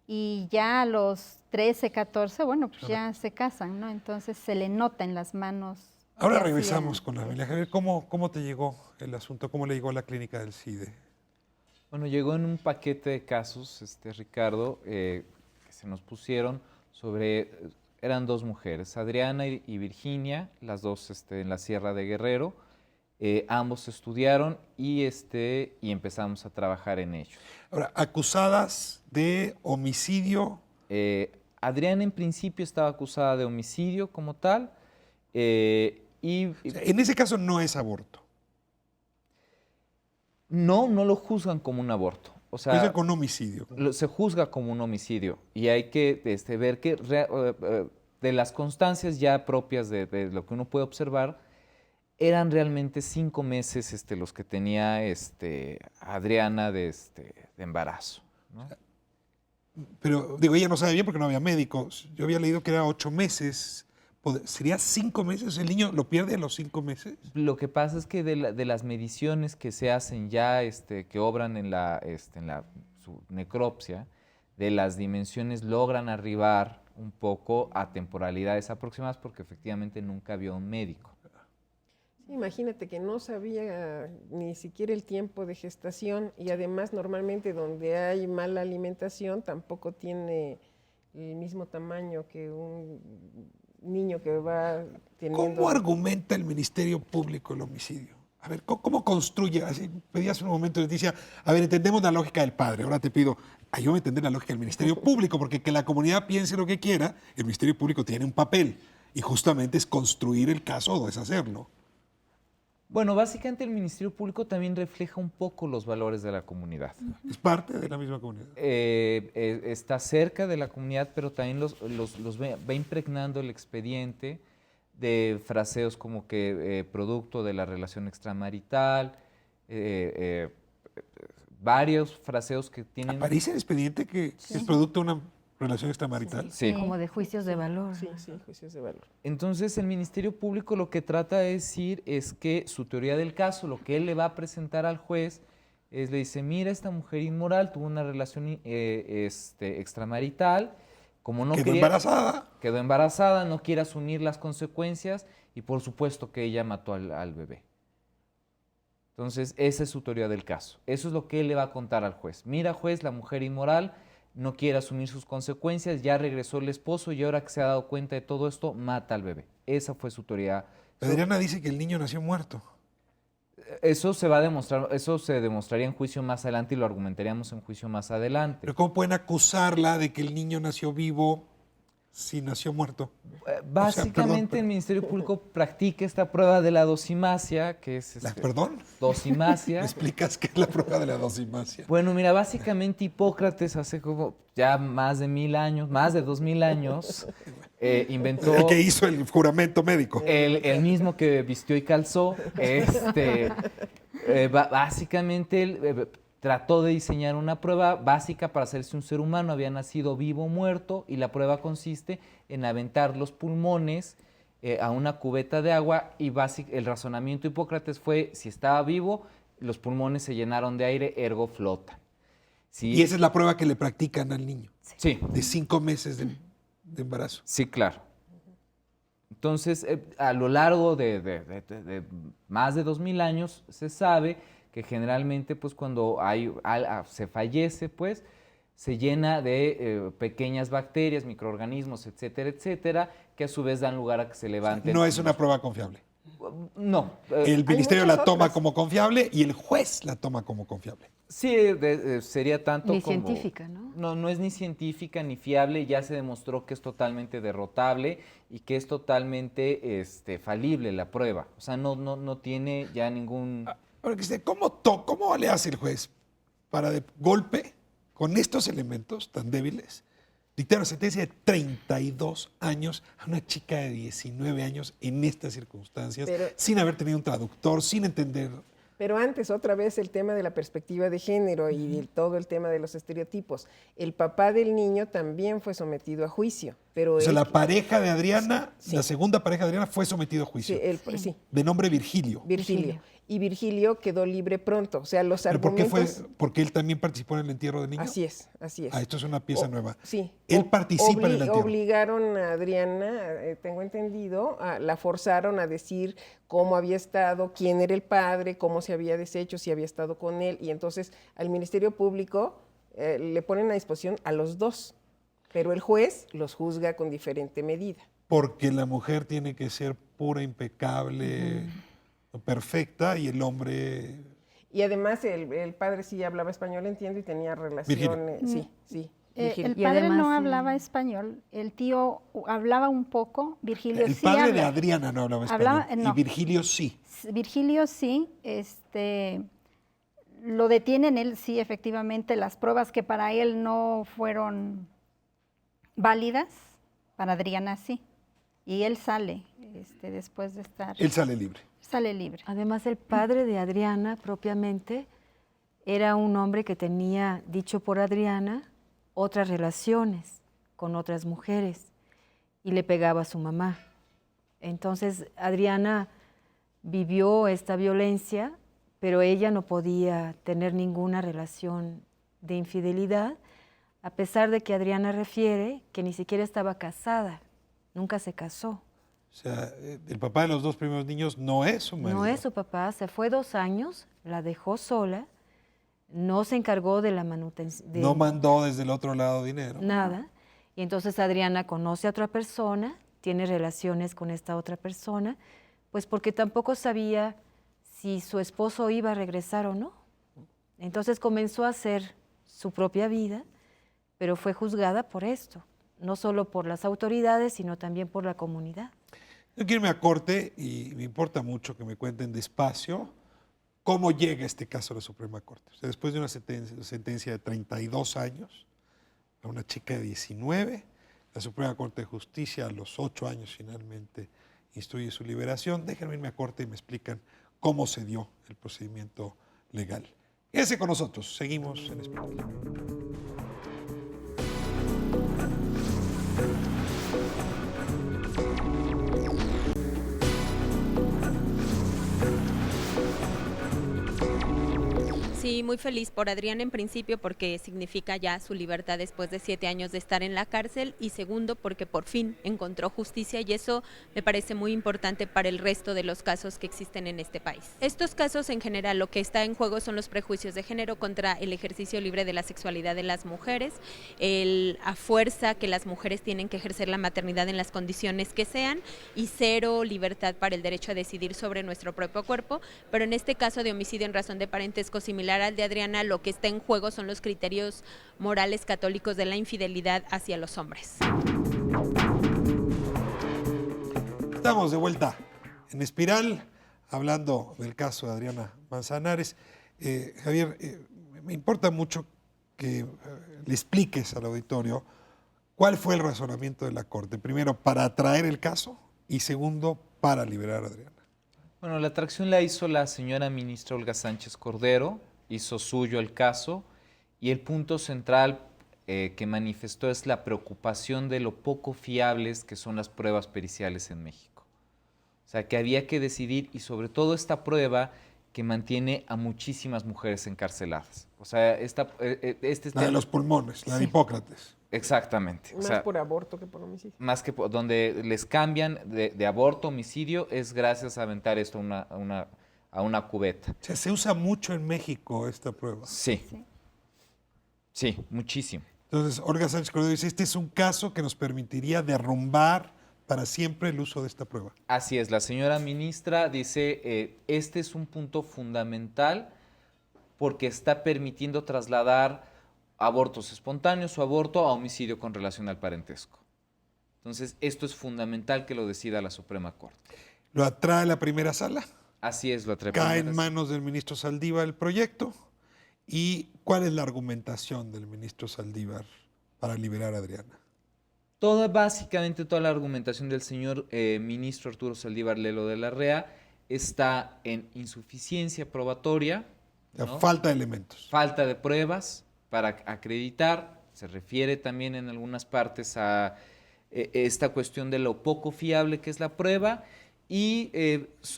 Speaker 6: Y ya a los 13, 14, bueno, pues ya se casan, ¿no? Entonces se le nota en las manos.
Speaker 1: Ahora regresamos con la familia. Javier, ¿cómo te llegó el asunto? ¿Cómo le llegó a la clínica del CIDE?
Speaker 8: Bueno, llegó en un paquete de casos, Ricardo, que se nos pusieron eran dos mujeres, Adriana y Virginia, las dos en la Sierra de Guerrero. Ambos estudiaron y empezamos a trabajar en ello.
Speaker 1: Ahora, acusadas de homicidio.
Speaker 8: Adriana en principio estaba acusada de homicidio como tal.
Speaker 1: O sea, en ese caso no es aborto.
Speaker 8: No lo juzgan como un aborto. O sea,
Speaker 1: juzgan con homicidio.
Speaker 8: Se juzga como un homicidio y hay que ver que de las constancias ya propias de lo que uno puede observar, eran realmente 5 meses los que tenía Adriana de embarazo, ¿no?
Speaker 1: Pero digo, ella no sabe bien porque no había médicos. Yo había leído que era 8 meses. ¿Sería 5 meses? ¿El niño lo pierde a los 5 meses?
Speaker 8: Lo que pasa es que de las mediciones que se hacen ya, que obran en su necropsia, de las dimensiones logran arribar un poco a temporalidades aproximadas porque efectivamente nunca había un médico.
Speaker 4: Imagínate que no sabía ni siquiera el tiempo de gestación y además normalmente donde hay mala alimentación tampoco tiene el mismo tamaño que un niño que va teniendo...
Speaker 1: ¿Cómo argumenta el Ministerio Público el homicidio? A ver, ¿cómo construye? Así, pedías un momento, les decía, a ver, entendemos la lógica del padre, ahora te pido, ayúdame a entender la lógica del Ministerio Público, porque que la comunidad piense lo que quiera, el Ministerio Público tiene un papel y justamente es construir el caso o deshacerlo.
Speaker 8: Bueno, básicamente el Ministerio Público también refleja un poco los valores de la comunidad.
Speaker 1: Es parte de la misma comunidad.
Speaker 8: Está cerca de la comunidad, pero también los va impregnando el expediente de fraseos como que producto de la relación extramarital, varios fraseos que tienen...
Speaker 1: ¿Aparece el expediente que es producto de una relación extramarital?
Speaker 8: Sí.
Speaker 7: Como de juicios de valor.
Speaker 4: Sí, juicios de valor.
Speaker 8: Entonces el Ministerio Público lo que trata de decir es que su teoría del caso, lo que él le va a presentar al juez, le dice, mira, esta mujer inmoral tuvo una relación extramarital, Como no
Speaker 1: Quedó
Speaker 8: quería-
Speaker 1: embarazada.
Speaker 8: Quedó embarazada, no quiere asumir las consecuencias y por supuesto que ella mató al bebé. Entonces, esa es su teoría del caso. Eso es lo que él le va a contar al juez. Mira, juez, la mujer inmoral no quiere asumir sus consecuencias, ya regresó el esposo y ahora que se ha dado cuenta de todo esto, mata al bebé. Esa fue su teoría.
Speaker 1: Adriana dice que el niño nació muerto.
Speaker 8: Eso se va a demostrar, eso se demostraría en juicio más adelante y lo argumentaríamos en juicio más adelante.
Speaker 1: Pero ¿cómo pueden acusarla de que el niño nació vivo si nació muerto?
Speaker 8: Básicamente
Speaker 1: perdón.
Speaker 8: el Ministerio Público practica esta prueba de la dosimacia, que es...
Speaker 1: ¿Perdón?
Speaker 8: Dosimacia.
Speaker 1: ¿Me explicas qué es la prueba de la dosimacia?
Speaker 8: Bueno, mira, básicamente Hipócrates hace como ya más de 1000 años, más de 2000 años, inventó...
Speaker 1: El que hizo el juramento médico.
Speaker 8: El mismo que vistió y calzó. Básicamente él trató de diseñar una prueba básica para hacerse un ser humano. Había nacido vivo o muerto y la prueba consiste en aventar los pulmones a una cubeta de agua y el razonamiento de Hipócrates fue, si estaba vivo, los pulmones se llenaron de aire, ergo flotan. Sí,
Speaker 1: Y esa es la prueba que le practican al niño,
Speaker 8: sí,
Speaker 1: de 5 meses de embarazo.
Speaker 8: sí, claro. Entonces, a lo largo de más de 2000 años, se sabe que generalmente, pues, cuando se fallece, pues, se llena de pequeñas bacterias, microorganismos, etcétera, etcétera, que a su vez dan lugar a que se levanten.
Speaker 1: No es una prueba confiable.
Speaker 8: No.
Speaker 1: El ministerio la
Speaker 4: muchas
Speaker 1: toma
Speaker 4: otras.
Speaker 1: como confiable y el juez la toma como confiable.
Speaker 8: Sí, sería tanto
Speaker 7: Ni
Speaker 8: como...
Speaker 7: científica, ¿no?
Speaker 8: No es ni científica ni fiable, ya se demostró que es totalmente derrotable y que es totalmente falible la prueba. O sea, no tiene ya ningún...
Speaker 1: Ahora, Cristina, ¿cómo le hace el juez para de golpe, con estos elementos tan débiles, dictar una sentencia de 32 años a una chica de 19 años en estas circunstancias,
Speaker 4: Pero-
Speaker 1: sin haber tenido un traductor, sin entender?
Speaker 4: Pero antes, otra vez, el tema de la perspectiva de género y todo el tema de los estereotipos. El papá del niño también fue sometido a juicio, pero
Speaker 1: O sea,
Speaker 4: él-
Speaker 1: la pareja de Adriana,
Speaker 4: Sí.
Speaker 1: la segunda pareja de Adriana fue sometido a juicio,
Speaker 4: sí,
Speaker 1: de nombre Virgilio.
Speaker 4: Virgilio. Y Virgilio quedó libre pronto. O sea, los
Speaker 1: ¿Pero por qué
Speaker 4: argumentos...
Speaker 1: fue? ¿Porque él también participó en el entierro del niño?
Speaker 4: Así es, así es.
Speaker 1: Ah, esto es una pieza nueva.
Speaker 4: Sí.
Speaker 1: Él participa en el entierro.
Speaker 4: Obligaron a Adriana, tengo entendido, la forzaron a decir cómo había estado, quién era el padre, cómo se había deshecho, si había estado con él. Y entonces al Ministerio Público le ponen a disposición a los dos, pero el juez los juzga con diferente medida.
Speaker 1: Porque la mujer tiene que ser pura, impecable, perfecta, y el hombre...
Speaker 4: Y además el padre sí hablaba español, entiendo, y tenía relaciones. Sí, sí. Virgilio.
Speaker 6: El
Speaker 7: Y
Speaker 6: padre
Speaker 7: además,
Speaker 6: no
Speaker 7: sí.
Speaker 6: hablaba español, el tío hablaba un poco, Virgilio
Speaker 1: El
Speaker 6: sí
Speaker 1: padre de
Speaker 6: habla.
Speaker 1: Adriana no hablaba español,
Speaker 6: Hablaba- no.
Speaker 1: y Virgilio sí.
Speaker 6: Virgilio sí, lo detienen él sí, efectivamente, las pruebas que para él no fueron válidas, para Adriana sí. Y él sale después de estar,
Speaker 1: Él sale libre.
Speaker 6: sale libre.
Speaker 7: Además, el padre de Adriana propiamente era un hombre que tenía, dicho por Adriana, otras relaciones con otras mujeres y le pegaba a su mamá. Entonces, Adriana vivió esta violencia, pero ella no podía tener ninguna relación de infidelidad, a pesar de que Adriana refiere que ni siquiera estaba casada, nunca se casó.
Speaker 1: O sea, el papá de los dos primeros niños no es su marido.
Speaker 7: No es su papá, se fue 2 años, la dejó sola, no se encargó de la manutención.
Speaker 1: No mandó desde el otro lado dinero.
Speaker 7: Nada. Y entonces Adriana conoce a otra persona, tiene relaciones con esta otra persona, pues porque tampoco sabía si su esposo iba a regresar o no. Entonces comenzó a hacer su propia vida, pero fue juzgada por esto, no solo por las autoridades, sino también por la comunidad.
Speaker 1: Yo quiero irme a corte y me importa mucho que me cuenten despacio cómo llega este caso a la Suprema Corte. O sea, después de una sentencia de 32 años, a una chica de 19, la Suprema Corte de Justicia a los 8 años finalmente instruye su liberación. Déjenme irme a corte y me explican cómo se dio el procedimiento legal. Quédense con nosotros, seguimos en Espíritu.
Speaker 9: Si muy, muy feliz por Adriana en principio porque significa ya su libertad después de 7 años de estar en la cárcel y segundo porque por fin encontró justicia y eso me parece muy importante para el resto de los casos que existen en este país. Estos casos en general lo que está en juego son los prejuicios de género contra el ejercicio libre de la sexualidad de las mujeres, a fuerza que las mujeres tienen que ejercer la maternidad en las condiciones que sean y cero libertad para el derecho a decidir sobre nuestro propio cuerpo, pero en este caso de homicidio en razón de parentesco similar al de Adriana, lo que está en juego son los criterios morales católicos de la infidelidad hacia los hombres.
Speaker 1: Estamos de vuelta en Espiral, hablando del caso de Adriana Manzanares. Javier, me importa mucho que le expliques al auditorio cuál fue el razonamiento de la Corte. Primero, para atraer el caso y segundo, para liberar a Adriana.
Speaker 8: Bueno, la atracción la hizo la señora ministra Olga Sánchez Cordero, hizo suyo el caso y el punto central que manifestó es la preocupación de lo poco fiables que son las pruebas periciales en México. O sea, que había que decidir y sobre todo esta prueba que mantiene a muchísimas mujeres encarceladas. O sea,
Speaker 1: La de los pulmones, la de Hipócrates.
Speaker 8: Exactamente.
Speaker 4: Más por aborto que por homicidio.
Speaker 8: Más que donde les cambian de aborto, homicidio, es gracias a aventar esto a una cubeta.
Speaker 1: O sea, se usa mucho en México esta prueba.
Speaker 8: Sí. Sí, muchísimo.
Speaker 1: Entonces, Olga Sánchez Cordero dice, este es un caso que nos permitiría derrumbar para siempre el uso de esta prueba.
Speaker 8: Así es, la señora ministra dice, este es un punto fundamental porque está permitiendo trasladar abortos espontáneos o aborto a homicidio con relación al parentesco. Entonces, esto es fundamental que lo decida la Suprema Corte.
Speaker 1: ¿Lo atrae la primera sala?
Speaker 8: Así es, lo atrae.
Speaker 1: Cae en manos del ministro Saldívar el proyecto. ¿Y cuál es la argumentación del ministro Saldívar para liberar a Adriana?
Speaker 8: Básicamente toda la argumentación del señor ministro Arturo Saldívar Lelo de la Rea está en insuficiencia probatoria, ¿no?
Speaker 1: Falta de elementos.
Speaker 8: Falta de pruebas para acreditar, se refiere también en algunas partes a esta cuestión de lo poco fiable que es la prueba y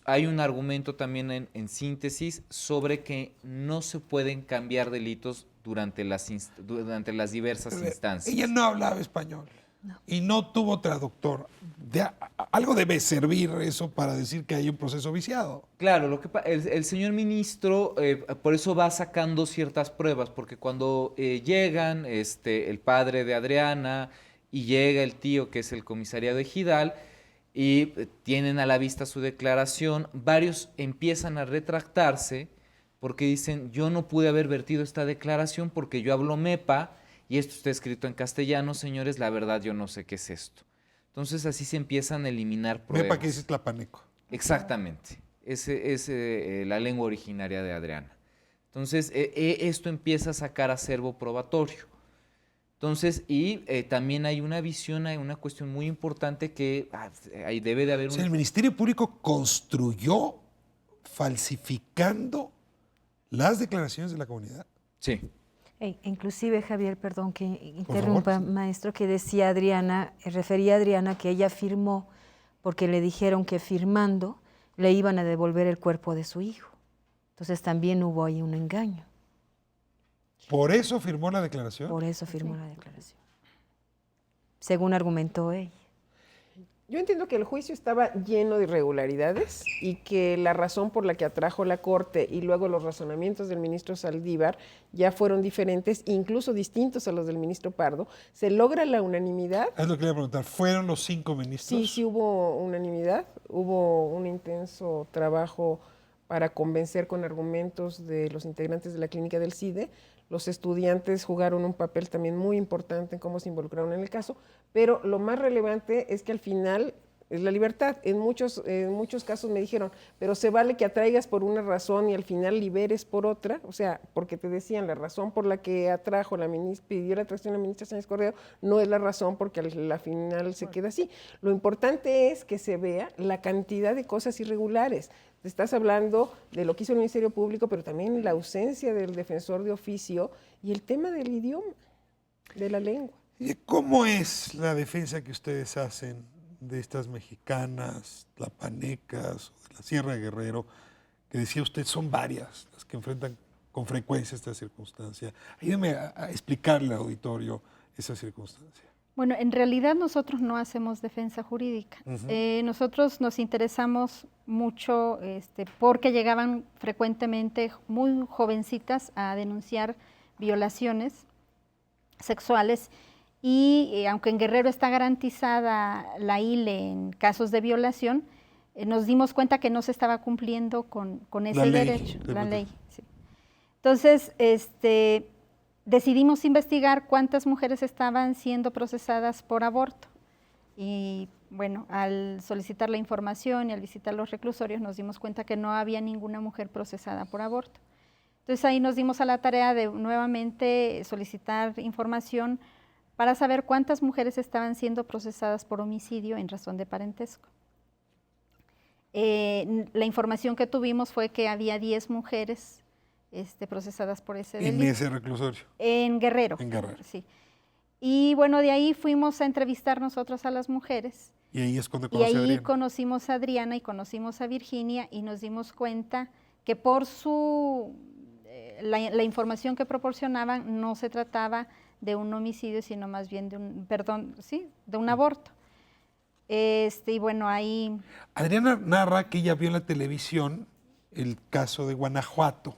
Speaker 8: hay un argumento también en síntesis sobre que no se pueden cambiar delitos durante las diversas instancias.
Speaker 1: Ella no hablaba español. No. Y no tuvo traductor. Algo debe servir eso para decir que hay un proceso viciado.
Speaker 8: Claro, el señor ministro por eso va sacando ciertas pruebas, porque cuando llegan el padre de Adriana y llega el tío que es el comisariado ejidal y tienen a la vista su declaración, varios empiezan a retractarse porque dicen yo no pude haber vertido esta declaración porque yo hablo mepa, y esto está escrito en castellano, señores, la verdad yo no sé qué es esto. Entonces así se empiezan a eliminar pruebas.
Speaker 1: Mepa que es tlapaneco.
Speaker 8: Exactamente, es la lengua originaria de Adriana. Entonces esto empieza a sacar acervo probatorio. Entonces, y también hay una visión, hay una cuestión muy importante que ahí debe de haber
Speaker 1: o sea, el Ministerio Público construyó falsificando las declaraciones de la comunidad.
Speaker 8: Sí.
Speaker 7: Inclusive, Javier, perdón que interrumpa, maestro, que decía Adriana, refería a Adriana que ella firmó porque le dijeron que firmando le iban a devolver el cuerpo de su hijo. Entonces también hubo ahí un engaño.
Speaker 1: ¿Por eso firmó la declaración?
Speaker 7: Por eso firmó la declaración, según argumentó ella.
Speaker 4: Yo entiendo que el juicio estaba lleno de irregularidades y que la razón por la que atrajo la Corte y luego los razonamientos del ministro Saldívar ya fueron diferentes, incluso distintos a los del ministro Pardo. Se logra la unanimidad.
Speaker 1: Es lo que le iba a preguntar. ¿Fueron los 5 ministros?
Speaker 4: Sí hubo unanimidad. Hubo un intenso trabajo para convencer con argumentos de los integrantes de la clínica del CIDE. Los estudiantes jugaron un papel también muy importante en cómo se involucraron en el caso, pero lo más relevante es que al final es la libertad. En muchos casos me dijeron, pero se vale que atraigas por una razón y al final liberes por otra, o sea, porque te decían la razón por la que atrajo pidió la atracción a la ministra Sánchez Cordero no es la razón porque al final se queda así. Lo importante es que se vea la cantidad de cosas irregulares. Estás hablando de lo que hizo el Ministerio Público, pero también la ausencia del defensor de oficio y el tema del idioma, de la lengua.
Speaker 1: ¿Cómo es la defensa que ustedes hacen de estas mexicanas, tlapanecas, de la Sierra de Guerrero, que decía usted son varias las que enfrentan con frecuencia esta circunstancia. Ayúdeme a explicarle al auditorio esa circunstancia.
Speaker 6: Bueno, en realidad nosotros no hacemos defensa jurídica. Nosotros nos interesamos mucho porque llegaban frecuentemente muy jovencitas a denunciar violaciones sexuales y aunque en Guerrero está garantizada la ILE en casos de violación, nos dimos cuenta que no se estaba cumpliendo con ese derecho, la ley. Sí. Entonces, decidimos investigar cuántas mujeres estaban siendo procesadas por aborto y bueno, al solicitar la información y al visitar los reclusorios nos dimos cuenta que no había ninguna mujer procesada por aborto. Entonces ahí nos dimos a la tarea de nuevamente solicitar información para saber cuántas mujeres estaban siendo procesadas por homicidio en razón de parentesco. La información que tuvimos fue que había 10 mujeres procesadas por ese delito.
Speaker 1: ¿En ese reclusorio?
Speaker 6: En Guerrero.
Speaker 1: En Guerrero.
Speaker 6: Sí. Y bueno, de ahí fuimos a entrevistar nosotros a las mujeres.
Speaker 1: Y ahí es cuando
Speaker 6: Y ahí
Speaker 1: Adriana.
Speaker 6: conocimos a Adriana y conocimos a Virginia y nos dimos cuenta que por la información que proporcionaban no se trataba de un homicidio, sino más bien de un aborto. Y bueno, ahí...
Speaker 1: Adriana narra que ella vio en la televisión el caso de Guanajuato.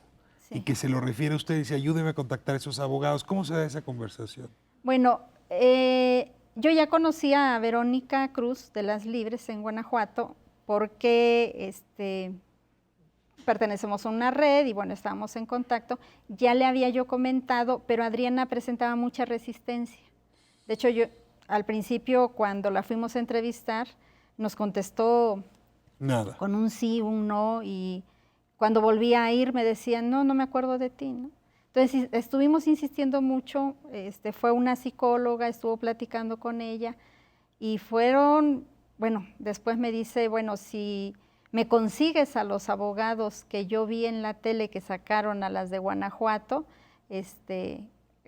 Speaker 1: Sí. Y que se lo refiere a usted y dice, ayúdeme a contactar a esos abogados. ¿Cómo se da esa conversación?
Speaker 6: Bueno, yo ya conocía a Verónica Cruz de Las Libres en Guanajuato porque pertenecemos a una red y bueno, estábamos en contacto. Ya le había yo comentado, pero Adriana presentaba mucha resistencia. De hecho, yo al principio cuando la fuimos a entrevistar nos contestó
Speaker 1: nada,
Speaker 6: con un sí, un no, y cuando volvía a ir me decían, no me acuerdo de ti, ¿no? Entonces estuvimos insistiendo mucho, fue una psicóloga, estuvo platicando con ella y después me dice, bueno, si me consigues a los abogados que yo vi en la tele que sacaron a las de Guanajuato,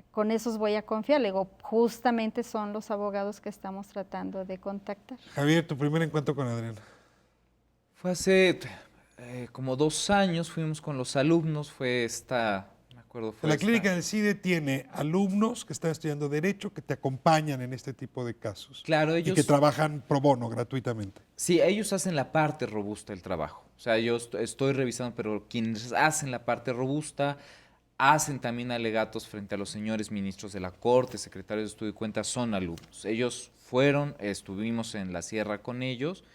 Speaker 6: con esos voy a confiar. Le digo, justamente son los abogados que estamos tratando de contactar.
Speaker 1: Javier, tu primer encuentro con Adriana.
Speaker 8: Fue hace como 2 años, fuimos con los alumnos,
Speaker 1: La clínica del CIDE tiene alumnos que están estudiando Derecho, que te acompañan en este tipo de casos.
Speaker 8: Claro, ellos...
Speaker 1: Y que trabajan pro bono, gratuitamente.
Speaker 8: Sí, ellos hacen la parte robusta del trabajo. O sea, yo estoy revisando, pero quienes hacen la parte robusta hacen también alegatos frente a los señores ministros de la Corte, secretarios de Estudio y Cuenta, son alumnos. Ellos estuvimos en la sierra con ellos.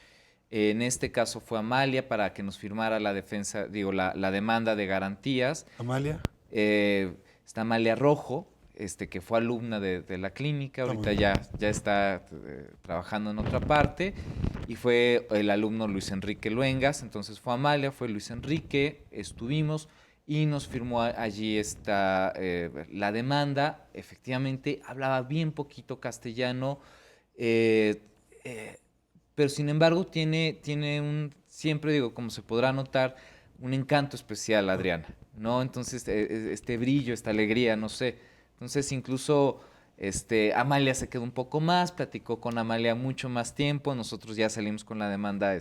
Speaker 8: En este caso fue Amalia para que nos firmara la defensa, la demanda de garantías.
Speaker 1: Amalia.
Speaker 8: Está Amalia Rojo, que fue alumna de la clínica, ahorita ya está trabajando en otra parte, y fue el alumno Luis Enrique Luengas. Entonces fue Amalia, fue Luis Enrique, estuvimos y nos firmó allí la demanda. Efectivamente hablaba bien poquito castellano, pero sin embargo tiene siempre como se podrá notar, un encanto especial, Adriana, ¿no? Entonces, este brillo, esta alegría, no sé. Entonces, incluso Amalia se quedó un poco más, platicó con Amalia mucho más tiempo, nosotros ya salimos con la demanda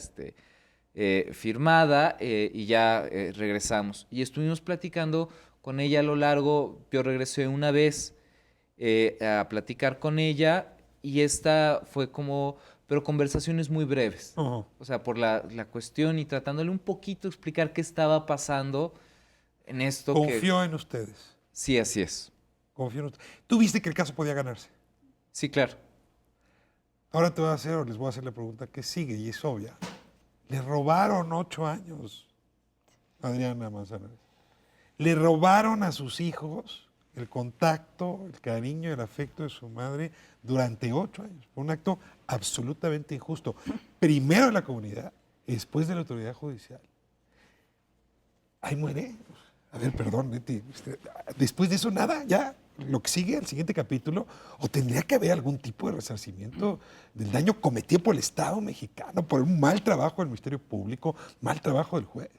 Speaker 8: firmada y ya regresamos. Y estuvimos platicando con ella a lo largo, yo regresé una vez a platicar con ella y esta fue pero conversaciones muy breves.
Speaker 1: Uh-huh.
Speaker 8: O sea, por la cuestión y tratándole un poquito explicar qué estaba pasando en esto.
Speaker 1: Confió en ustedes.
Speaker 8: Sí, así es.
Speaker 1: Confió en ustedes. ¿Tú viste que el caso podía ganarse?
Speaker 8: Sí, claro.
Speaker 1: Ahora les voy a hacer la pregunta que sigue y es obvia. Le robaron 8 años a Adriana Manzanares. Le robaron a sus hijos el contacto, el cariño, el afecto de su madre durante 8 años. Fue un acto absolutamente injusto. Primero de la comunidad, después de la autoridad judicial. Ahí muere. A ver, perdón, Neti. Después de eso, nada, ya. Lo que sigue, el siguiente capítulo, o tendría que haber algún tipo de resarcimiento del daño cometido por el Estado mexicano, por un mal trabajo del Ministerio Público, mal trabajo del juez.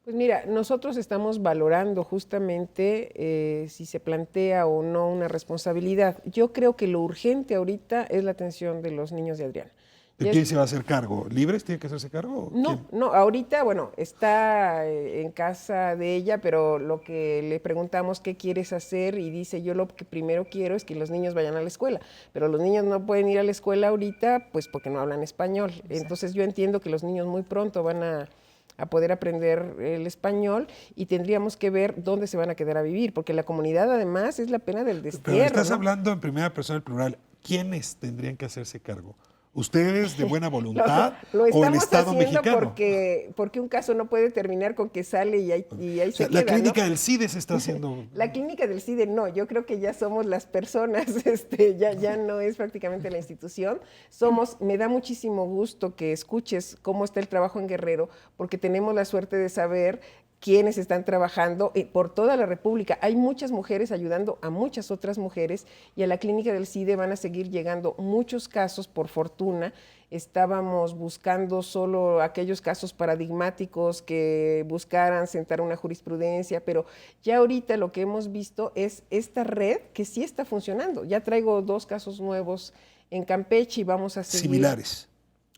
Speaker 4: Pues mira, nosotros estamos valorando justamente si se plantea o no una responsabilidad. Yo creo que lo urgente ahorita es la atención de los niños de Adriana.
Speaker 1: ¿De quién se va a hacer cargo? ¿Libres tiene que hacerse cargo?
Speaker 4: No,
Speaker 1: ¿Quién?
Speaker 4: no, ahorita, bueno, está en casa de ella, pero lo que le preguntamos qué quieres hacer y dice, yo lo que primero quiero es que los niños vayan a la escuela, pero los niños no pueden ir a la escuela ahorita, pues porque no hablan español. Entonces yo entiendo que los niños muy pronto van a poder aprender el español y tendríamos que ver dónde se van a quedar a vivir, porque la comunidad además es la pena del destierro.
Speaker 1: Pero estás
Speaker 4: ¿no?
Speaker 1: hablando en primera persona del plural. ¿Quiénes tendrían que hacerse cargo? ¿Ustedes de buena voluntad
Speaker 4: Lo
Speaker 1: o el
Speaker 4: estamos
Speaker 1: Estado
Speaker 4: haciendo
Speaker 1: mexicano?
Speaker 4: porque un caso no puede terminar con que sale y ahí
Speaker 1: O sea,
Speaker 4: se
Speaker 1: la
Speaker 4: queda,
Speaker 1: clínica
Speaker 4: ¿no?
Speaker 1: del CIDE se está haciendo...
Speaker 4: La clínica del CIDE no, yo creo que ya somos las personas, ya no es prácticamente la institución. Me da muchísimo gusto que escuches cómo está el trabajo en Guerrero, porque tenemos la suerte de saber quiénes están trabajando por toda la República. Hay muchas mujeres ayudando a muchas otras mujeres y a la clínica del CIDE van a seguir llegando muchos casos, por fortuna. Estábamos buscando solo aquellos casos paradigmáticos que buscaran sentar una jurisprudencia, pero ya ahorita lo que hemos visto es esta red que sí está funcionando. Ya traigo 2 casos nuevos en Campeche y vamos a seguir.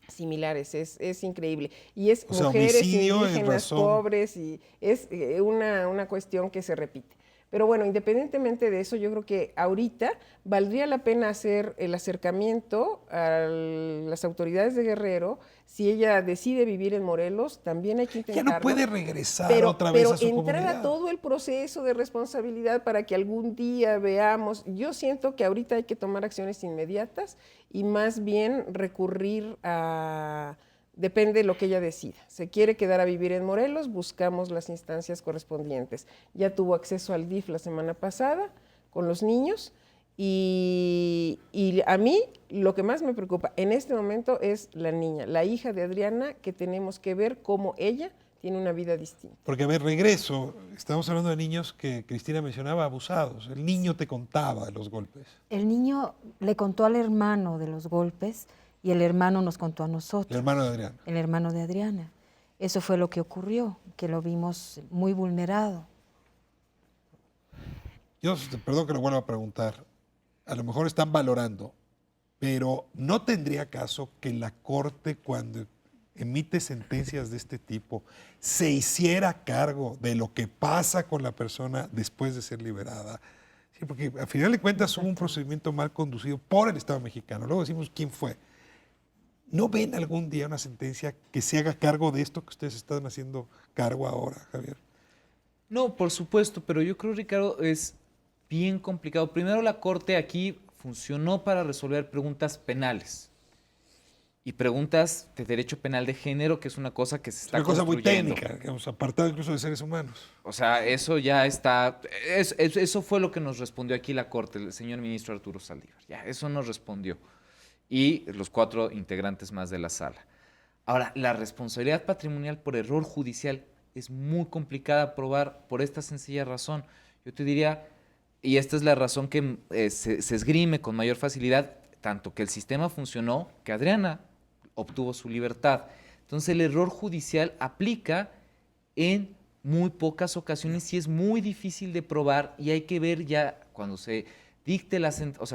Speaker 4: Similares, es increíble. Y es
Speaker 1: O sea,
Speaker 4: mujeres
Speaker 1: homicidio en
Speaker 4: indígenas,
Speaker 1: razón.
Speaker 4: pobres, y es una cuestión que se repite. Pero bueno, independientemente de eso, yo creo que ahorita valdría la pena hacer el acercamiento a las autoridades de Guerrero. Si ella decide vivir en Morelos, también hay que
Speaker 1: Ya
Speaker 4: intentarlo.
Speaker 1: no puede regresar otra vez a su
Speaker 4: entrar
Speaker 1: comunidad.
Speaker 4: a todo el proceso de responsabilidad para que algún día veamos. Yo siento que ahorita hay que tomar acciones inmediatas y más bien recurrir a... Depende de lo que ella decida. Se quiere quedar a vivir en Morelos, buscamos las instancias correspondientes. Ya tuvo acceso al DIF la semana pasada con los niños y a mí lo que más me preocupa en este momento es la niña, la hija de Adriana, que tenemos que ver cómo ella tiene una vida distinta.
Speaker 1: Porque, a ver, regreso. Estamos hablando de niños que Cristina mencionaba abusados. El niño te contaba de los golpes.
Speaker 7: El niño le contó al hermano de los golpes y el hermano nos contó a nosotros.
Speaker 1: El hermano de Adriana.
Speaker 7: El hermano de Adriana. Eso fue lo que ocurrió, que lo vimos muy vulnerado.
Speaker 1: Yo, perdón que lo vuelva a preguntar, a lo mejor están valorando, pero ¿no tendría caso que la Corte, cuando emite sentencias de este tipo, se hiciera cargo de lo que pasa con la persona después de ser liberada? Sí, porque al final de cuentas hubo un procedimiento mal conducido por el Estado mexicano. Luego decimos quién fue. ¿No ven algún día una sentencia que se haga cargo de esto que ustedes están haciendo cargo ahora, Javier?
Speaker 8: No, por supuesto, pero yo creo, Ricardo, es bien complicado. Primero, la Corte aquí funcionó para resolver preguntas penales y preguntas de derecho penal de género, que es una cosa que se está
Speaker 1: construyendo. Una cosa muy técnica, digamos, apartado incluso de seres humanos.
Speaker 8: O sea, eso ya está, eso fue lo que nos respondió aquí la Corte, el señor ministro Arturo Saldívar. Ya, eso nos respondió. Y los 4 integrantes más de la sala. Ahora, la responsabilidad patrimonial por error judicial es muy complicada probar por esta sencilla razón. Yo te diría, y esta es la razón que se esgrime con mayor facilidad, tanto que el sistema funcionó, que Adriana obtuvo su libertad. Entonces el error judicial aplica en muy pocas ocasiones y es muy difícil de probar y hay que ver ya cuando se dicte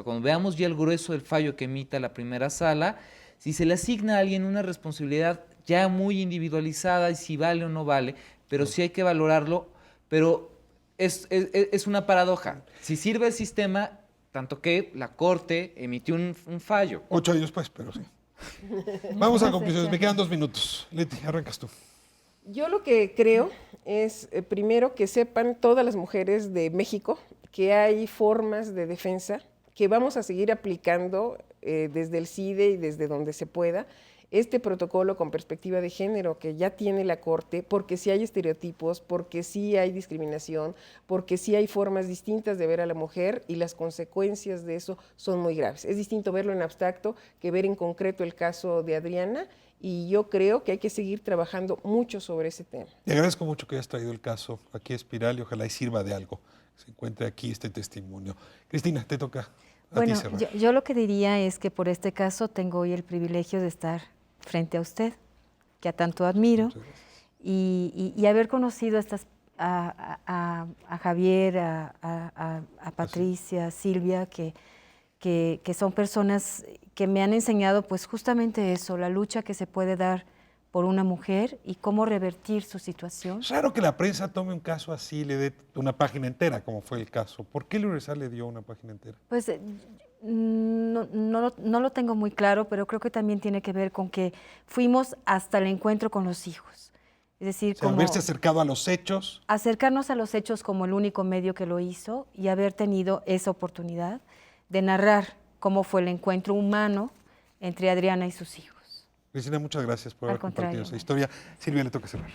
Speaker 8: cuando veamos ya el grueso del fallo que emita la primera sala, si se le asigna a alguien una responsabilidad ya muy individualizada y si vale o no vale, pero sí hay que valorarlo, pero es una paradoja. Si sirve el sistema, tanto que la Corte emitió un fallo.
Speaker 1: 8 años pues, pero sí. Vamos a conclusiones, me quedan 2 minutos. Leti, arrancas tú.
Speaker 4: Yo lo que creo es, primero, que sepan todas las mujeres de México que hay formas de defensa que vamos a seguir aplicando desde el CIDE y desde donde se pueda. Este protocolo con perspectiva de género que ya tiene la Corte, porque sí hay estereotipos, porque sí hay discriminación, porque sí hay formas distintas de ver a la mujer y las consecuencias de eso son muy graves. Es distinto verlo en abstracto que ver en concreto el caso de Adriana y yo creo que hay que seguir trabajando mucho sobre ese tema.
Speaker 1: Te agradezco mucho que hayas traído el caso aquí a Espiral y ojalá y sirva de algo. Se encuentre aquí este testimonio. Cristina, te toca a ti cerrar.
Speaker 7: Yo lo que diría es que por este caso tengo hoy el privilegio de estar frente a usted, que a tanto admiro, y haber conocido a Javier, a Patricia, a Silvia, que que son personas que me han enseñado pues justamente eso, la lucha que se puede dar por una mujer y cómo revertir su situación.
Speaker 1: Es raro que la prensa tome un caso así y le dé una página entera, como fue el caso. ¿Por qué el Universal le dio una página entera?
Speaker 7: Pues no lo tengo muy claro, pero creo que también tiene que ver con que fuimos hasta el encuentro con los hijos. Es decir,
Speaker 1: O sea,
Speaker 7: como
Speaker 1: haberse acercado a los hechos.
Speaker 7: acercarnos a los hechos como el único medio que lo hizo y haber tenido esa oportunidad de narrar cómo fue el encuentro humano entre Adriana y sus hijos.
Speaker 1: Cristina, muchas gracias por
Speaker 7: Al
Speaker 1: haber compartido
Speaker 7: contrario.
Speaker 1: esa historia. Silvia, le toca cerrar.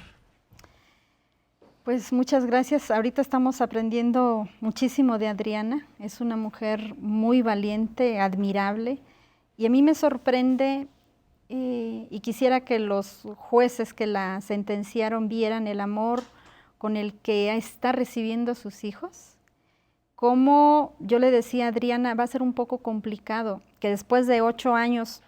Speaker 6: Pues muchas gracias. Ahorita estamos aprendiendo muchísimo de Adriana. Es una mujer muy valiente, admirable. Y a mí me sorprende y quisiera que los jueces que la sentenciaron vieran el amor con el que está recibiendo a sus hijos. Como yo le decía a Adriana, va a ser un poco complicado que después de 8 años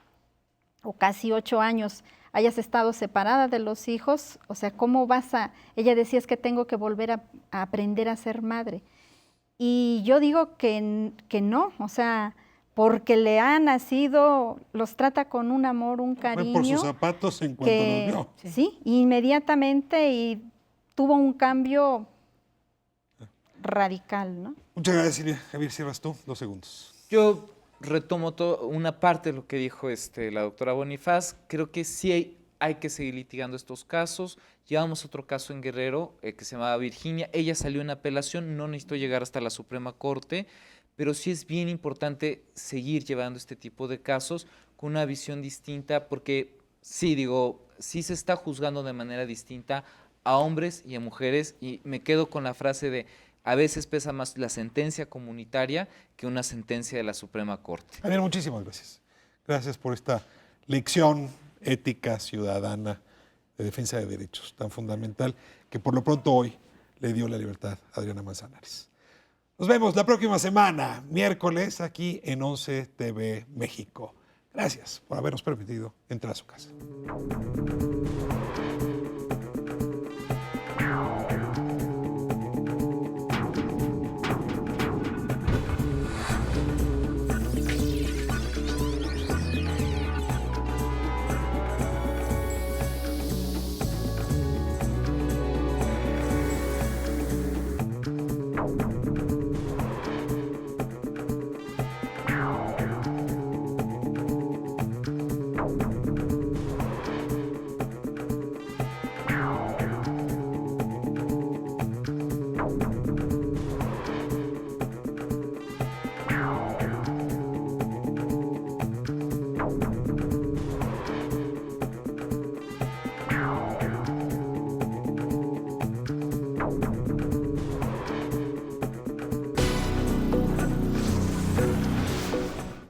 Speaker 6: o casi 8 años hayas estado separada de los hijos, o sea, ¿cómo vas a...? Ella decía, es que tengo que volver a aprender a ser madre. Y yo digo que no, o sea, porque le ha nacido, los trata con un amor, un cariño.
Speaker 1: Fue por sus zapatos en cuanto los vio.
Speaker 6: Sí, inmediatamente y tuvo un cambio radical, ¿no?
Speaker 1: Muchas gracias, Silvia. Javier, cierras tú, 2 segundos.
Speaker 8: Yo retomo una parte de lo que dijo la doctora Bonifaz. Creo que sí hay que seguir litigando estos casos. Llevamos otro caso en Guerrero que se llamaba Virginia. Ella salió en apelación, no necesitó llegar hasta la Suprema Corte, pero sí es bien importante seguir llevando este tipo de casos con una visión distinta, porque sí, sí se está juzgando de manera distinta a hombres y a mujeres, y me quedo con la frase de a veces pesa más la sentencia comunitaria que una sentencia de la Suprema Corte.
Speaker 1: Javier, muchísimas gracias. Gracias por esta lección ética ciudadana de defensa de derechos tan fundamental que por lo pronto hoy le dio la libertad a Adriana Manzanares. Nos vemos la próxima semana, miércoles, aquí en 11 TV México. Gracias por habernos permitido entrar a su casa.